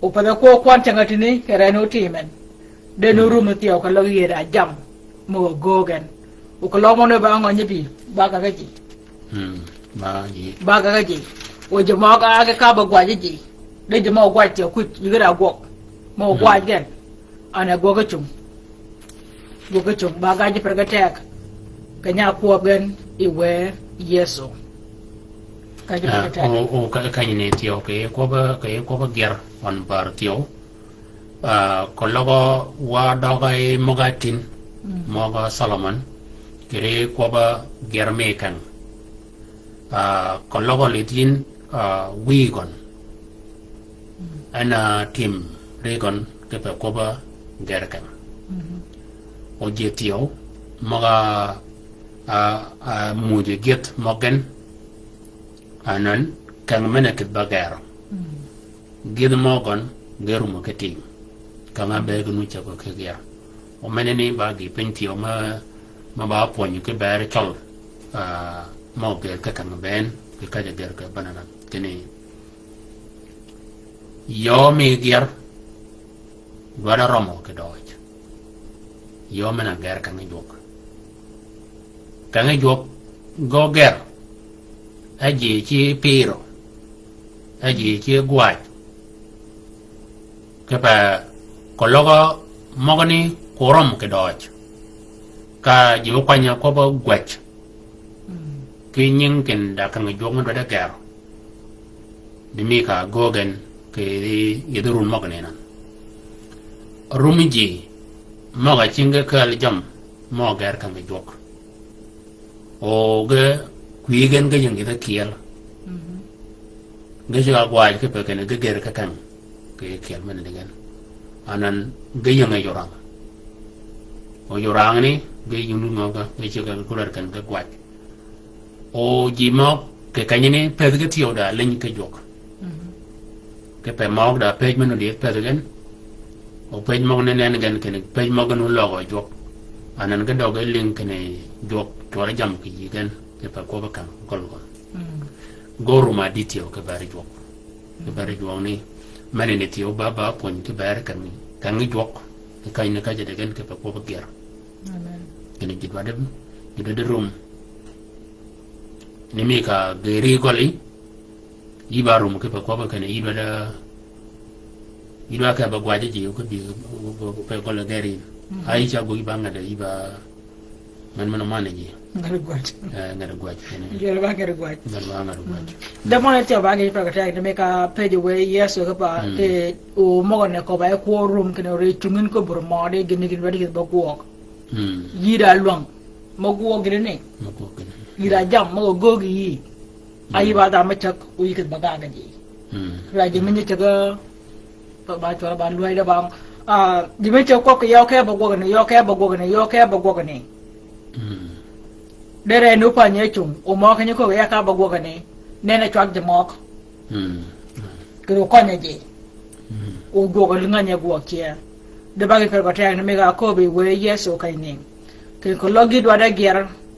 o pada ko kwan changatini kerano timen de no rumu tiyo ka logi yeda jam mo gogen o ko lomo ne ba ngo nyibi ba ka gaji ba ka gaji o je mo ka ba gwaji ji de je mo gwaji ku yira gok mo gwaji gen ana goga chung ba gaji pergatek kanya ko gen iwe yeso
o kanyine tiyo ke ko ba ger on bar tiyo ko logo wa dogay mogatin moga Solomon kire ko ba ger mekan ko logo litin wigon ana tim regon ke pa ko ba ger kan o je tiyo moga muje get mogen anan kang mena kit bagar gid mogon geru mo keting kanga be gnu cha ko ke ger o meneni ba gi penti o ma ba ponyu ke bare chol mo ge ka kang ben ke ka ger ka banana tini yo mi ger wala romo ke doj yo mena ger kang jok go ger aji chi piro aji chi guaj ke pa ko logo mogani korom ke doj ka ji ko nya ko ba guaj ki nyin ken da kan jo ngado da gar dimi ka gogen ke yedurun mogani nan rumiji moga chinga kal jam mogar kan jok o ge kuigen ga yang kita kiel ga jaga gwaj ke pekene ga ger ka kan ke kiel men dengan anan ga yang yorang o yorang ni ga yunu ngoga ga jaga kular kan ga gwaj o jimo ke kanyene pege tiyo da len ke jok ke pe mog da pej men di pegen o pej mog ne nen gan ken pej mog no logo jok anan ga doga link ne jok tora jam ki yigen ke pa ko bakam gol goru ma ditio ke bari jok ni mane ne tio baba pon ke bari kan jok kay na ka jade gen ke pa ko bagier amen kene jidwa dem de rum ni mi ka geri goli ibarum ke pa ko ba kan idwa ka ba gwaje ji ko bi pe ko la geri ai cha go ibanga da iba man mane ji ngara gwaj ngara gwaj da mo te ba ngi pa ka ta me ka page we yeso ka pa te o mo ne ko ba ko rum ke no re tumin ko bur mo de gini gini wadi ba ko yida luang mo go gini ne yida jam mo go gi ai ba da ma chak u yik ba ga ji ra ji min che ga ba cho ba luai da bang di me che ko yo ke ba go ne dere no pa nye chung o mo ka nye ko ya ka ba go ne ne chwak de mok ko ko ne ji o go ga linga nye go kia de ba ke ko ta ne me ga ko be we yeso kai ne ke ko logi do da ger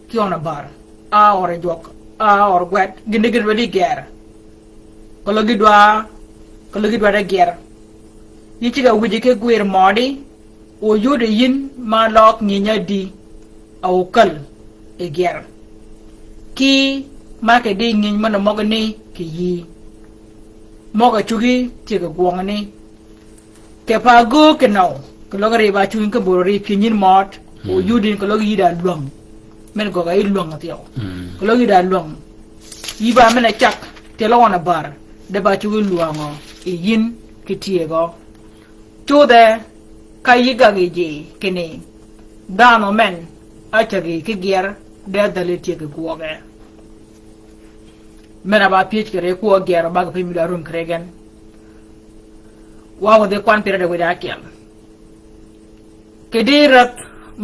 ki ona bar a ore jok a or gwet ginde gir wadi ger ko logi do da ger yi ci ga wuji ke guir modi o yude yin ma lok ni nya di au kal e ger ki ma ke de ngin mana mogani ki yi moga chugi ti ga gwangani ke pa go ke no ko logari ba chuin ke borori pinin mot o yudin ko logi da luang
men go ga ilong atio ko lo ida long yiba men chak te lo na bar de ba chu luango e yin kitiego to de kayiga ge kene dano men achagi ke gier de daliti ke kuoge mena ba pich kere kuo gier ba ga pimi rum kregen wa de kwan pere de weda kem kedirat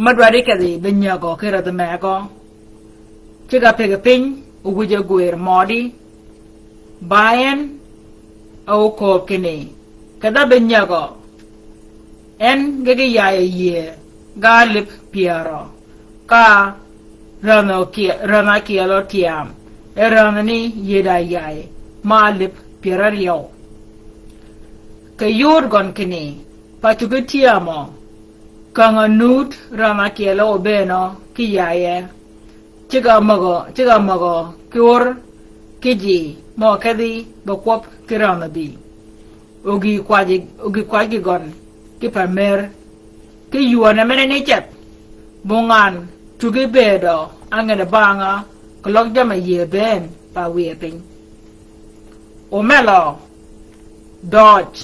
madwari kadi benyago kera de mego chiga pege pin uguje guer modi bayen au ko kene kada benyago en gege yaye ye galip piero ka rana kielo tiam erana ni yeda yaye malip pierario ke yor gon kene patuge tiamo kanga nut rana kielo beno ki yaye chiga mago kyor kiji mo kedi bokwop kirana bi ogi kwaji gon ki pamer ki yuana mene ni chat bungan tuge bedo angene banga klok jama ye ben pa weping o melo dodge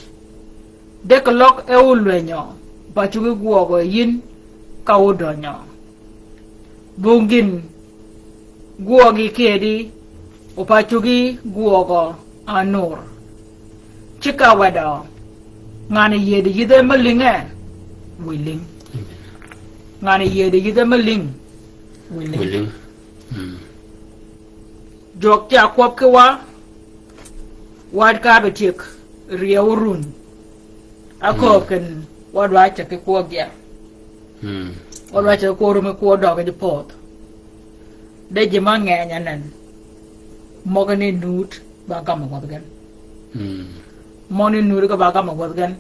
de klok e ulwenyo pa tuge guogo yin ka udonyo bungin guogi kedi o pa tuge guogo anur chika wado ngani yede yide malinge willing ngani yede yide maling willing jok ja kwop ke wad ka betik riawrun akop ken wad wa cha ke ko gya wad wa cha ko rum ko do ke pot de je mangenya nan mogani nut ba kam ko gan moni nut ko ba kam ko gan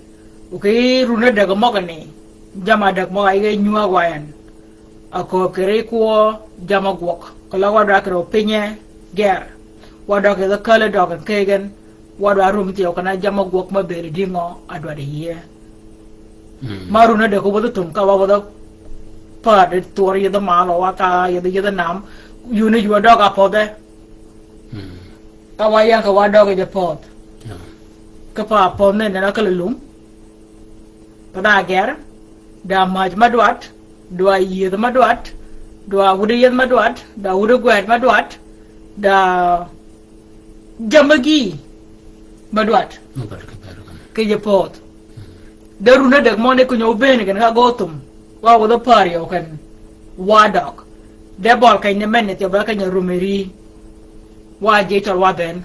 okay runa daga mogani jama dag mo ay nyua wayan ako kere ko jama gwok kala wada kro pinye ger wada ke kala dog kegen wada rum ti kana jama gwok ma beri dingo adwa de ye maruna de ko bodo tum ka wada pa de tori de malo waka ye de nam yune yu dog apode ka waya ka wada ke de pot ka pa pomne na kala lum pada ger da maj madwat dua yed madwat dua wude yed madwat da wude gwet madwat da jamagi madwat ke je pot da runa dag mone ko nyow ben gan ga gotum wa wude pari o kan wadok de bol kay ne men te ba kay rumeri wa je tor wa ben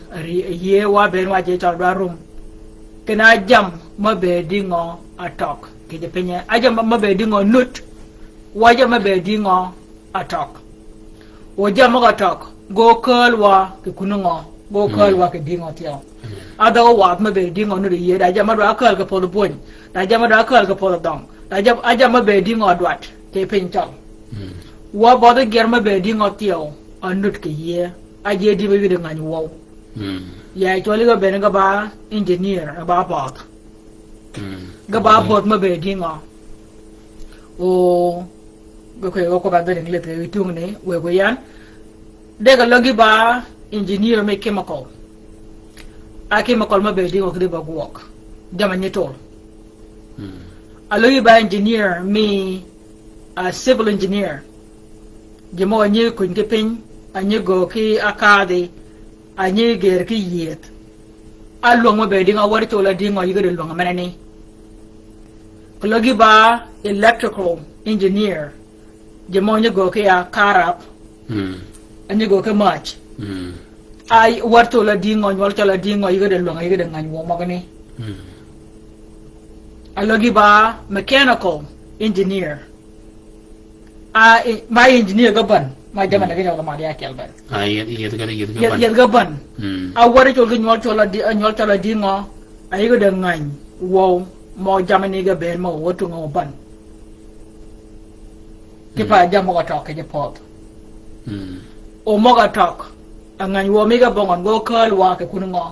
ye wa ben wa je tor da rum kena jam ma be dingo atok ke je penya ajam ma be dingo nut waja ma be dingo atok waja ma atok go curl wa ke kunungo go curl wa ke dingo tio ada wa ma be dingo nu ye da jam ma curl ke polo bon da jam ma curl ke polo dong da jam ajam ma be dingo adwat ke penchal wa bodo ger ma be dingo tio anut ke ye aje di be de ngani wo ya choli go ben ga ba engineer ba pot ga ba pot ma be dingo o go ko ba de ngle te tung ne we go yan de ga logi ba engineer me chemical a chemical ma be dingo ko de ba work jama nyetol a logi ba engineer me a civil engineer jemo nye ko nge pen anye go ki akade anye ger ki yet along ma be dingo wari to la dingo yigo de longa menani logi ba electrical engineer jemo nye go ki a karap anye go ki match ay warto la dingo nyol to la dingo yigo de longa yigo de ngany wo magani alogi ba mechanical engineer my engineer gaban ma jaman daga nyol ma dia kelban yet gaban a wari to nyol to la dingo ayigo de ngany wo mo jamani ga ben mo wotu ngo ban kipa jamo ga tok ke pot o mo ga tok angan wo mi ga bongon go kal wa ke kunungo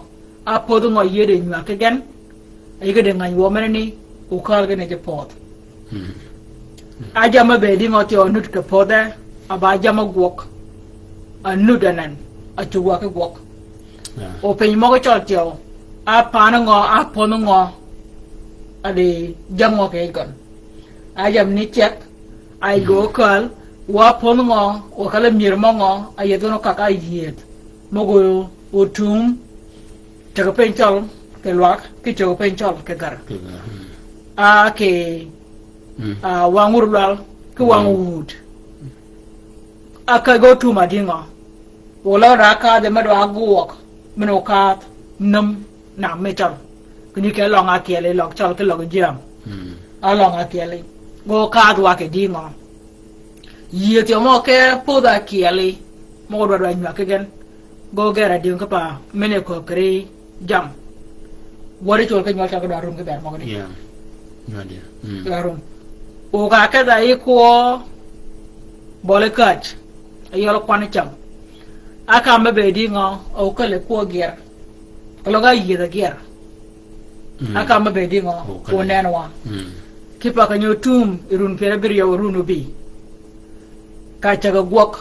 a podu ngo yede nywa ke gen ayigo de ngany wo menani o kal ga ne je pot a jama be di ngo ti onut ke poda aba jama gwok anudanan atuwa ke gwok o pe mo ko chotio a pana ngo a pono ngo ade jango ke gon a jam ni chek ai go kal wa pono ngo o kala mir mo ngo a yedo no kaka yet mo go o tum te ko pen chol ke lwak ke cho pen chol ke gar a ke a wangur lal ke wangud aka go to madinga wala raka de mado aguok meno ka nam na metal kini ke long akele lok chal ke lok jam a long akele go ka dwa ke dinga yete mo ke poda akele mo do do nya ke gen go gera ding ka pa mene ko kre jam wari chol ke nyal ta ko darum ke ber mo ni
yeah nadia
darum o ka ka dai ko bole kat ayolo kwani cham aka mabe dinga o kale ko ger ko ga yida ger aka mabe dinga ko nenwa kipa ka nyotum irun pere biriyo runu bi ka chaga gwok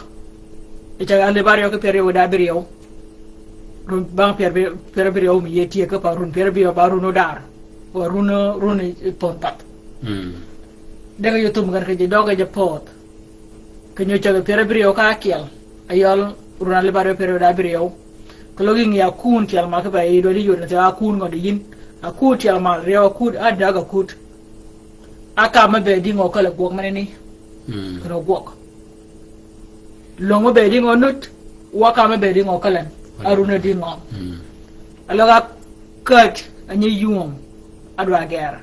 e chaga ande bariyo ke pere wada biriyo run bang pere biriyo mi yeti ka pa run pere biriyo ba runu dar o runu pontat daga yotum gar ke doga je pot ke nyo chaga pere biriyo ka kiel ayol runa le bare pero da brio ko login ya kun tial ma ka ba e do li yona ta kun ngod yin a ku tial ma reo ku a daga kut aka ma be di ngo kala gwok mane ni ro gwok longo be di ngo nut wa ka ma be di ngo kala aruna di ngo aloga kat anyi yum adwa gera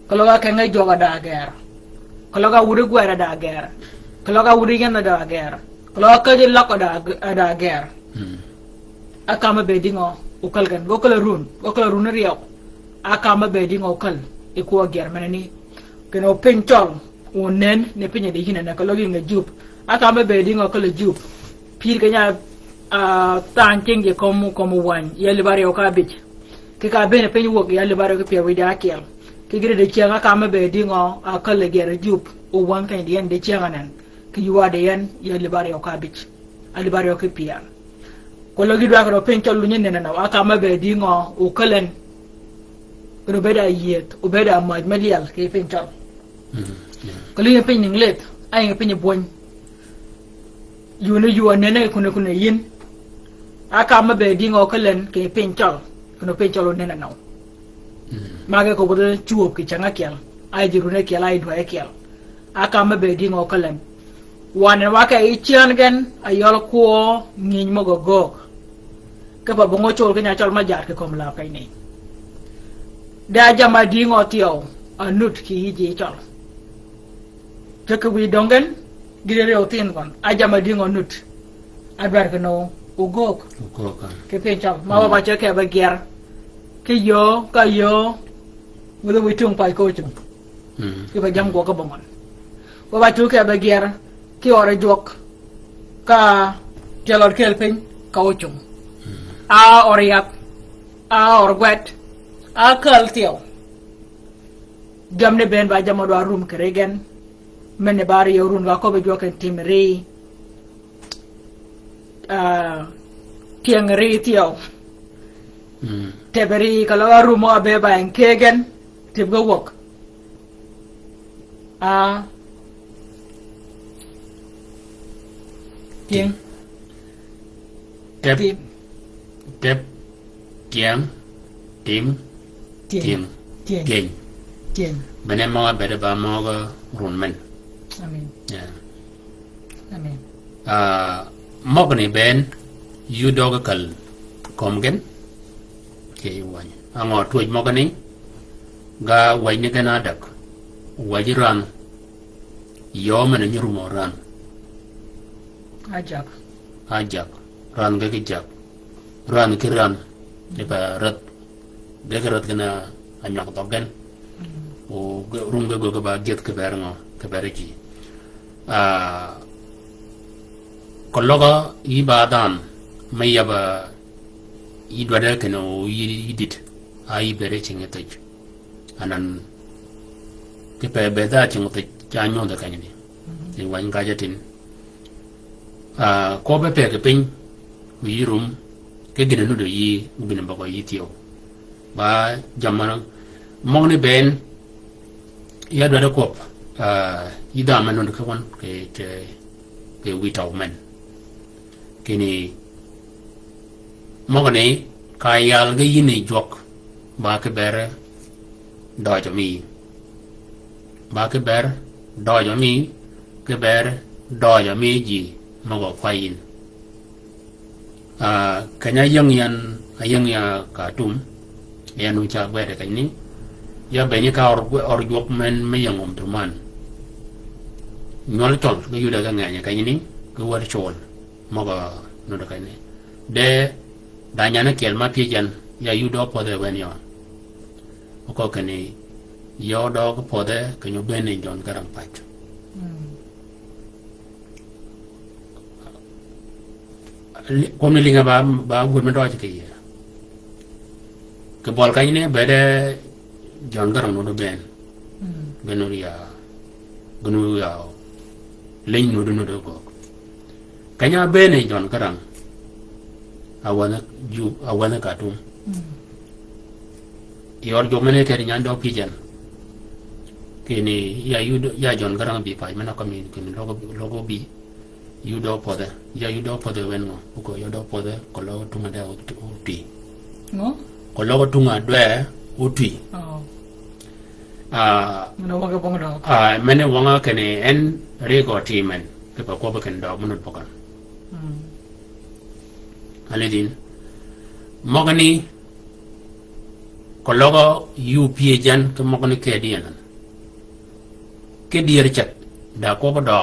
ko loga ka ngai joga da gera ko loga wuri gwera da gera ko loga wuri yana da gera kalau kerja lak ada ger, akama bedingo ukal kan, gokal run riau, akama bedingo ukal ikua ger mana ni, kena pencol, unen ne penya di hina na kalau gini jup, akama bedingo kalau jup, pir kenya tancing je kamu wan, ya lebari oka bich, kika bene penya wok ya lebari oka pia wida akiel, kikira de ciang akama bedingo akal ger jup, uwan kan dian de cianganan. Ki yuwa de yan ya libari o kabich a libari o kipia ko logi do akro pencol lu nyene na aka mabe di ngo o kalen ro beda yet o beda maj medial ke pencol ko li pen nglet ay nga pen boñ yuwa nene kuna yin aka mabe di ngo kalen ke pencol kuno pencol nene na mage ko bodo chuop ki changa kiel ay jiru ne kiel ay do ay kiel aka mabe di ngo kalen wane waka ichian gen ayol ko ngin mo go ka ba bongo chol ke nya chol ma jar ke kom la kai ni da jama di ngotio anut ki hiji chol ke ko wi dongen gire o tin kon a jama di ngonut adwar ke no ugok ke pe chol ma ba che ke ba ger ke yo ka yo wo wi tung pai ko chu ke ba jam go ka bongon ba chu ke ba ger ki ore jok ka jalor kelpen ka ochung a oriap a orgwet a kaltio jamne ben ba jamo do rum keregen menne bari yorun ga ko be joken timri tiangri tio teberi kala rumo abe ba en kegen tibgo wok a Tieng
Tep Kiang Tim Tieng Bene mo bede ba mo runmen
amin
ya
amin
mo bene ben yu dog kal komgen ke wan ango tuj mo gani ga wayne gana dak wajiran yo mena nyuru mo ran ajak ran ga jak ran ki ran de ba rat de rat gana anyak dogen o rum ga go ba get ke berno ke bereki kolloga ibadan mayaba idwada keno yidit ai bere chingetaj anan ke pe beda chingotaj chanyo da kanyni e wan gajatin ko be pe ke pin wi rum ke gina no do yi gina ba ko yi tio ba jamana mo ne ben ya do ko yi da man no ke won ke wi taw men kini mo ne ka yal ga yi ne jok ba ke bere do jo mi ba ke ber do jo mi ke ber do jo mi ji ma go kwain kanya yang ya ka tum ya nu cha gwe de kani ya be ni ka or jok men me yang om tuman nyol tol ga yu da ga nganya kani ni ko war chol ma go no da kani de da nya na kel ma pi jan ya yu do po de wen yo ko kani yo do ko po de ka nyu ben ni jon garam pach kom ni linga ba gur men do ci kay ke bol kay ne be de jon garam no do ben benu ya gnu ya leñ no do ko kanya be ne jon garam awana ka tum yor jo mene ke nyan do pijan kini ya jon garam bi pa mena ko min kini logo bi yudo pode ya yudo pode wengo ko yudo pode ko lo tunga de uti
no
ko lo tunga dwe uti
mena wanga bonga do
mene wanga kene en rego timen ke ko ba ken do munut pokan aledin mogani ko logo UPA jan ke mogani ke dianan ke dier chat da ko ba do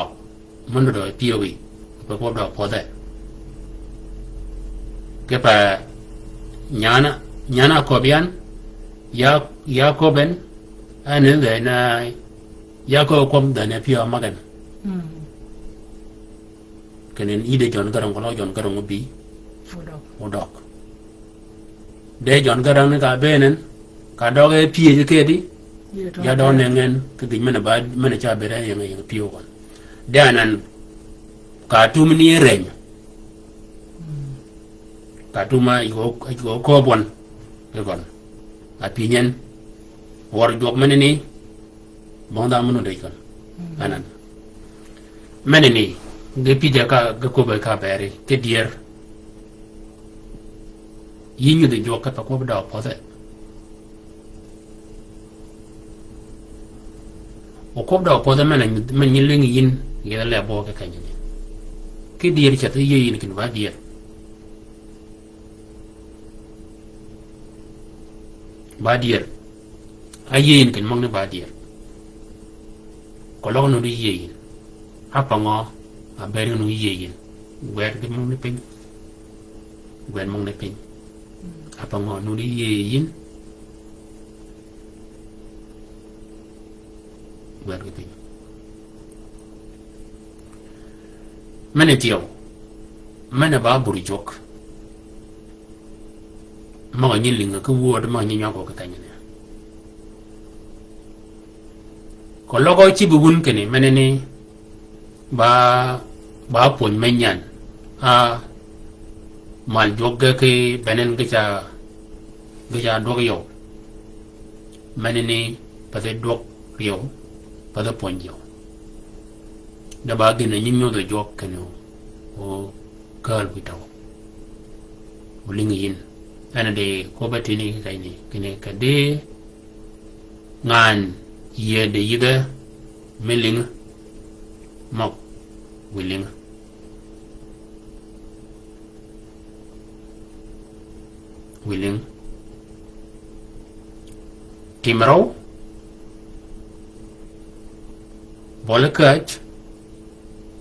munut do POE ko do pode ke pa nyana ko bian ya ko ben ane de na ya ko kom da ne pio magan kenen ide jon garang ko jon garang bi odok de jon garang ne ka benen ka doge pie ke di ya do ne ngen ke di mena ba mena cha bere yang pio kon de anan ka tum ni reñ ka tuma yo ko bon ke kon apinyen war jok meneni bon da munu de kon anan meneni de pide ka ko be ka bere ke dier yinyu de jok ka ko da pode o ko da pode men yin yin ya le bo ka kanyi ke dier cha te yin kin ba dier ayin kin mong ne ba dier ko lo no di yin apa ngo a beri no yin wer ke mong ne pin wer mong ne pin apa ngo no di yin wer ke pin mene tiyo mene ba buri jok ma ni linga ko wod ma ni nyako ka tanya ko logo ci bugun kene mene ni ba pon menyan mal jogga ke benen ga ja dog yow mene ni pa de dog yow pa de pon yow da ba gina ñin ñoo do jok kene o kal bi taw bu li ngi yin ana de ko batini kay ni kene ka de ngan ye de yida meling mok willing timro bolakach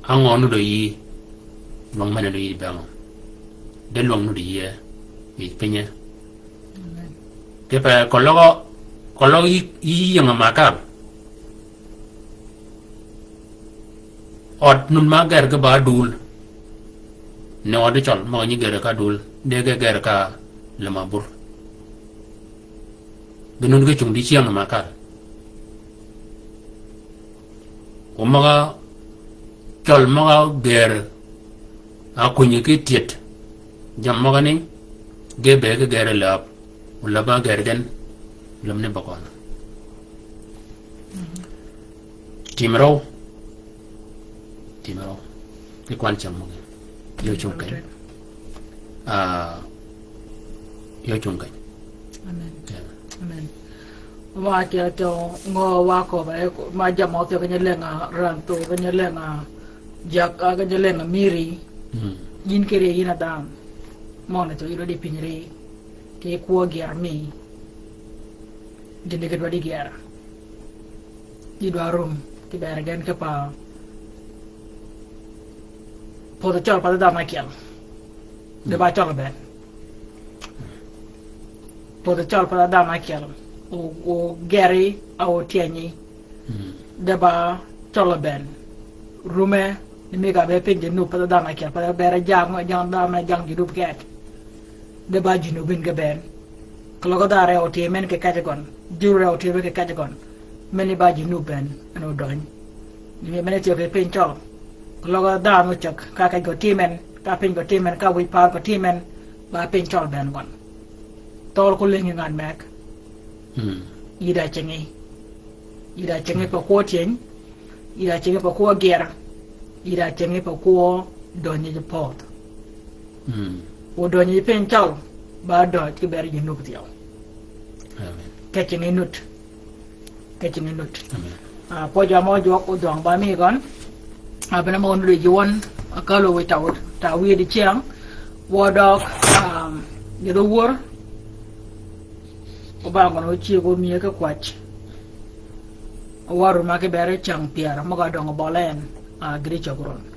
angonu do yi long mana do yi bang de long no do yi bi penya ke pa kologo yi yang makar ot nun magar ke ba dul ne ode chol mo ni gere ka dul de gere ka lemabur benun ke chung di chiang makar omaga chol maga ger akunye ke tiet jam magani ge be ge gere lab wala ba gerden lamne bakon timro ke kwan cham mo yo chungkai yo chungkai
amen amen wa kia to ngo wa ko ba ma jam mo te kanya lenga ran to kanya lenga jak kanya lenga miri yin kere yin adam mo na to iro di pinre ke ko ger mi jende ke wadi ger di doarum ke bergen ke pa poto chol pada da makial de ba chol ben poto chol pada da makial o geri au tieni de ba chol ben rume ni mega be pinje nu pada da makial pada bere jang da ma jang jidup ket de ba jinu bin ke ben kalau ko da re o tie men ke kajagon jure o tie ke kajagon meni ba jinu ben ano don ni meni tie ke pin chol kalau ko da no chak ka ka go timen ka pin go timen ka wi pa go timen ba pin chol ben gon tol ko lengi ngan mek ida chengi pa ko tien ida chengi pa ko gera ida chengi pa ko donye je pot o donye pin chol ba do ti ber je nuk tiaw amen ke chengi nut amen po jamo jo ko dong ba mi gon bena mo ndu jiwon akalo we ta wi di chiang wo dok ye do wor o ba ngono chi ko mi ka kwach waru ma ke bere chang piara mo ga dong bolen gri chogron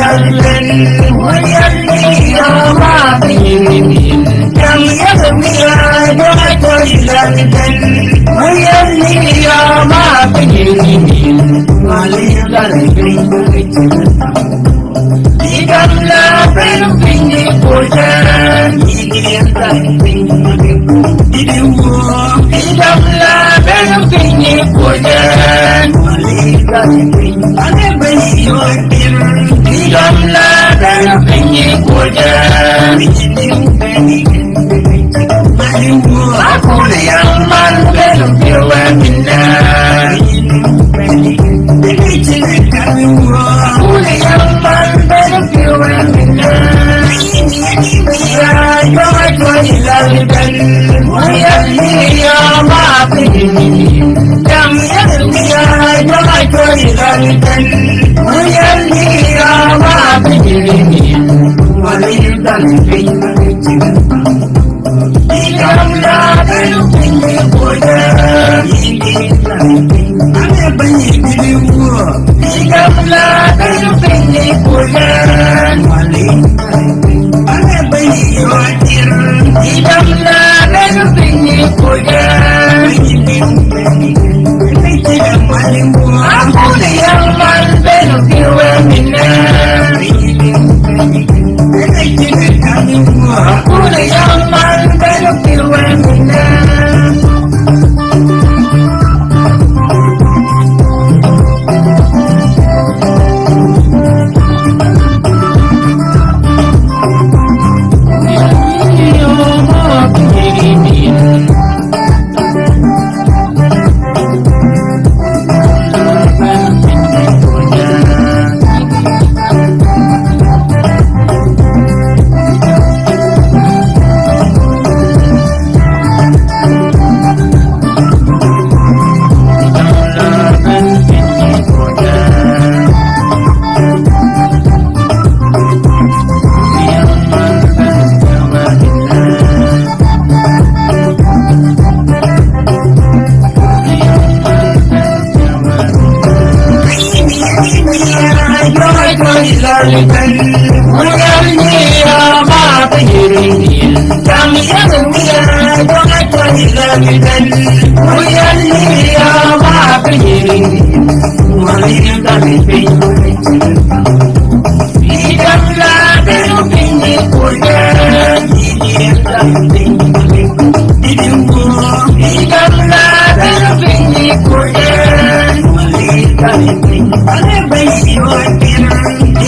Yallen, Wayalli, Yama, Pinin, Jam Yamia, Joy London, Wayalli, Yama, Pinin, Mali London, Igamla, Pini, Pujan, Igamla, Pini, Pujan, Igamla, Pini, Pujan, aku yang manggil piwamina, aku yang manggil piwamina, ya joy lalgan, wayalli ya mapini, jam ya joy lalgan, wayalli ya mapini, walil dalgin. Igamla pini pujan, Igamla pini pujan,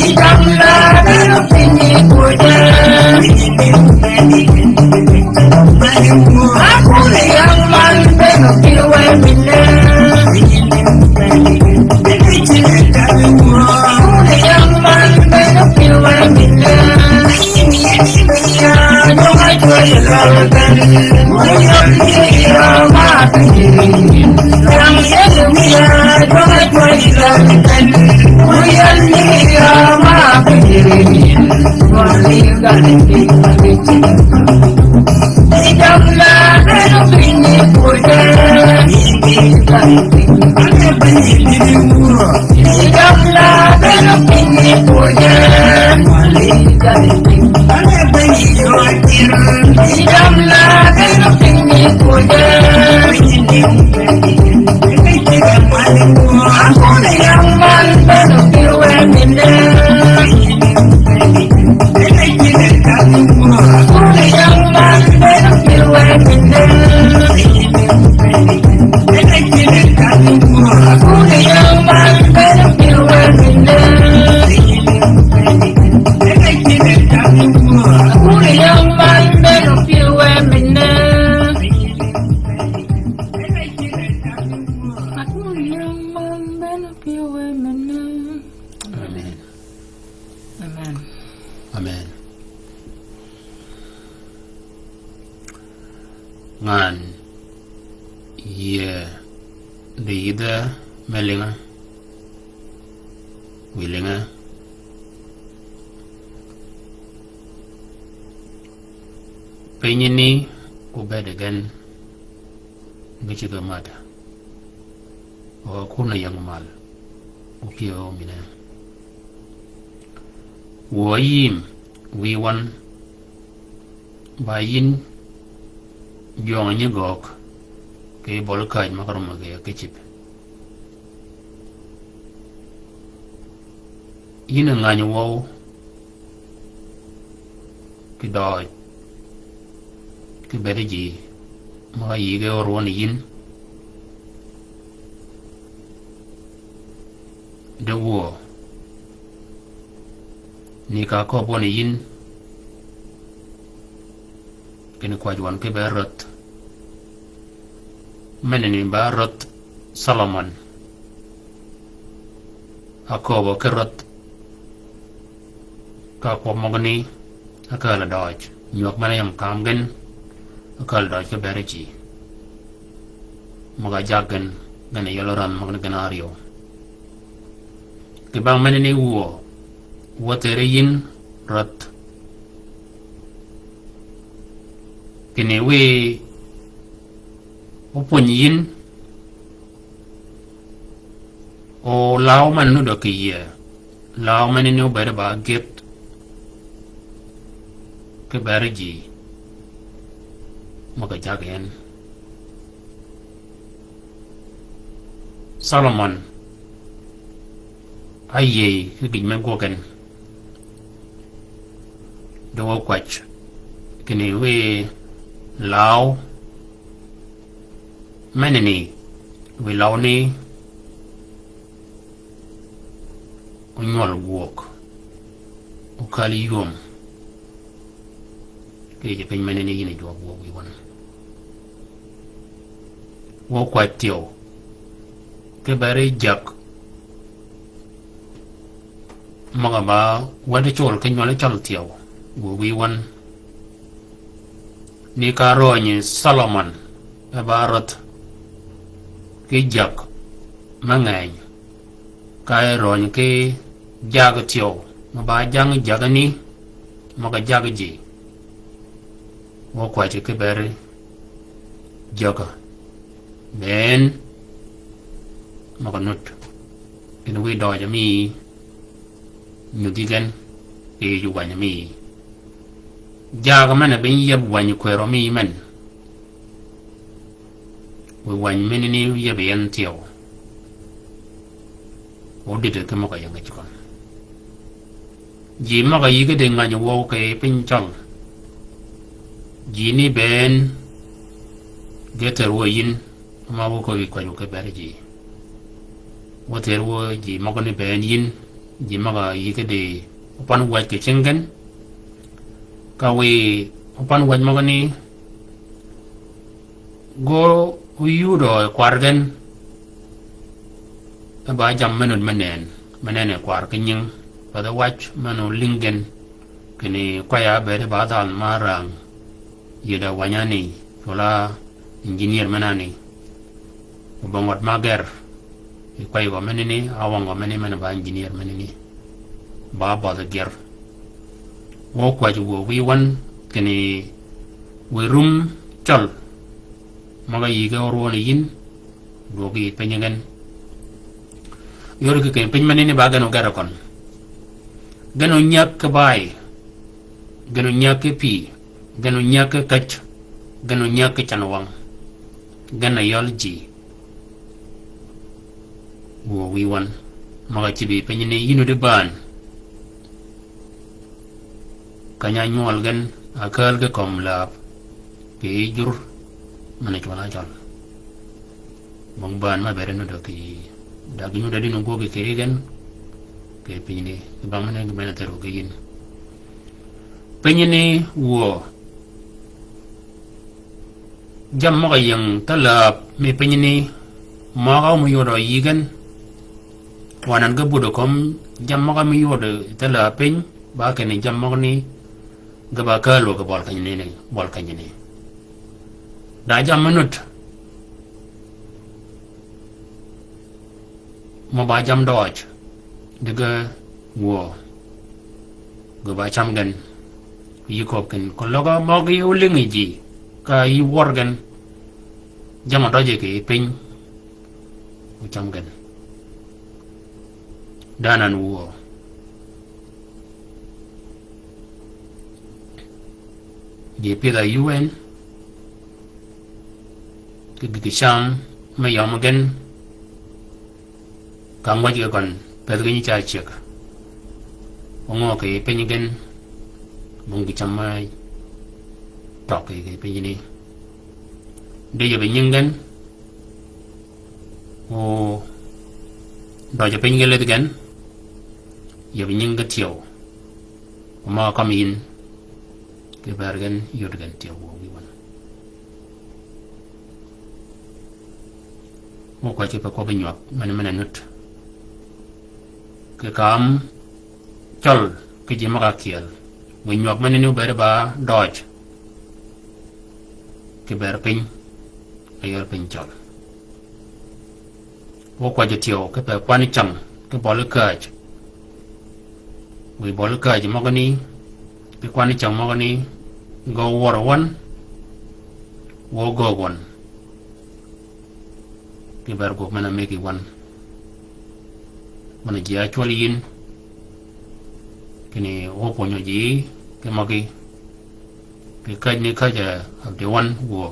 Igamla pini pujan, aku yang manggil piwamina, aku yang manggil piwamina.
ngan ye de ida melinga wilinga penyini ubedegan ngichiga mata o kuna yang mal upio mina wo yim wi wan ba yin jong ni gok ke bol kaj makarum ke chip yin ngani wo ki doj ki bere ji ma yige orwon yin de wo ni ka ko bon yin ken ko jwan ke berot meneni barot Solomon akobo kerot ka ko mogni akala doj nyok mana yam kamgen akal doj ke bere ji maga jagan gane yoloran magna ganario ke bang meneni wo tere yin rot kene we opun yin o law man no do kiye law meneni o bere ba get ke bere ji maga jagan Solomon aye ke gin gogen do kwach kene we law meneni we law ni onyol guok ukali yom ke je pen meneni yini do guok wi won wo kwatio ke bare jak maga ba wade chol ke nyole chal tiaw wo wi won ni ka roñi Solomon abarot ke jak mangay kay roñ ke jag tiaw ma ba jang jagani maga jag ji wo kwati ke bare jaga ben maga nut in wi do jami ñu digan e yu wanya mi jaga mana ben yeb wanya kwero mi men we wanya men ni yeb yan tiyo o dite ke maka yanga chikon ji maka yiga de nganya wo ke pin chang ji ni ben geter wo yin ma wo ko wi kwanyu ke bere ji wo ter wo ji maka ni ben yin ji maga yike de opan waj ke chengen kawe opan waj maga ni go uyudo kwargen ba jam menen kwar kenyeng pada waj mano lingen kene kwaya bere badal marang yeda wanyani tola engineer manani bongot mager kway go menini awang go menini man ba engineer menini ba the ger wo kwaju wo wi wan kene we rum chal maga yiga orwon yin dogi penyengen yor ke ken pen menini ba gano garakon gano nyak bay gano nyak pi gano nyak kach gano nyak chanwang gana yolji wo wi wan maga cibi penyene yinu de ban kanya nyol gan akal ke kom la ke jur mana wala jal mong ban ma bere no do ki daginu dadi no goge ke gan ke penyene ba mana bana tero ke yin penyene wo jam maga yang talap me penyene maga mu yodo yigan wanan ga budo kom jamma ga mi yodo tala pen ba ke ni jamma ni ga ba ka lo ga bol kanyene da jamma nut mo ba jam doj daga wo ga ba cham gan yi ko ken ko loga mo ga yu lingi ji ka yi worgan jamma doje ke pen o cham gan danan wo je pe da UN ke sham ma yam gen ka ngwa je kon pe ga ni cha chek ngo ke pe ni gen bung ki cham mai tok ke pe ni de je be nyen gen o do je pe ni le gen je be nyen ga tiao ma kam in ke bergen yod gen tiao wo wi wan mo ko ke pa ko be nyok man nut ke kam chol ke ji ma ka kiel we nyok man ni ber ba doj ke ber pin ayor pin chol wo ko je tiao ke pa kwani chang ke bol ka we bol ka ji mo ni ke kwani chang mo ni go war one wo go one ke ber go mana make one mana ji actually in kini wo ponyo ji ke magi ke kaj ni kaja of the one wo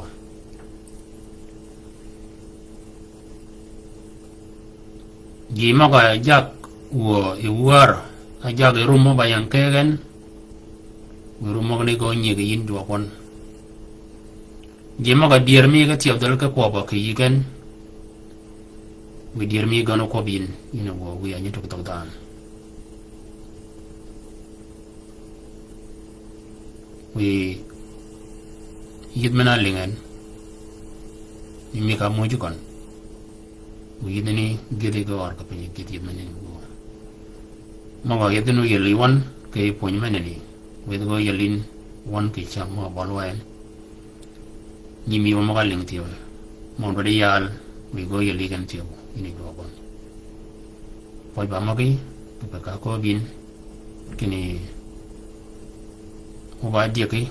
ji maga jak wo I war ajak rumo bayang kegen rumo ni go nyi ge yin do kon ji maga dier mi ga tiap dal ka ko ba ke yigen we dier mi ga no ko bin ina wo we anyi to dan we yid mana lingan ni mi ka mo ju kon we yidni gede go ar ka pe gede mane wo ma ga yidno yeli wan ke pon mane ni we go yelin wan ke cha mo balwan ni mi mo ga ling tio mo do yal we go yeli kan tio ini go kon poi ba ma gi pe ka ko bin kini ba dia ke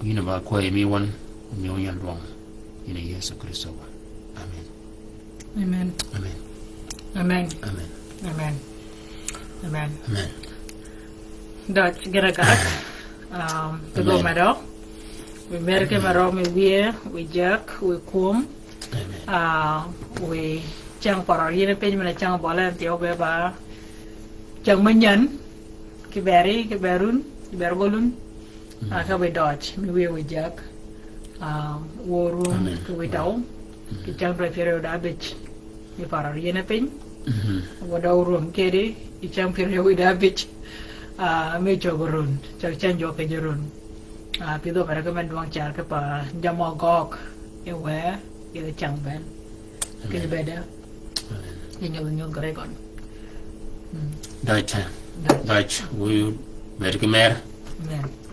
ina ba ko mi wan mi on yan dong ina Yesu Kristo amen
Amen.
amen
Amen.
amen
Amen. Amen.
amen
Dot geragat to go maro we merke maro me we jak we kum
amen
we chang paro yene pe me chang bola tio be ba chang manyan ki berun ki bergolun ka we dot me we jak worum ki we daw ki chang prefero da bech ni paro yene pe wo daw rum kede ki chang prefero da bech me jogorun chang jo ke jorun pido para ka man duang char ka pa jamo gok e we ke chang ben ke beda nyol gare kon
Dutch we mer
Amen.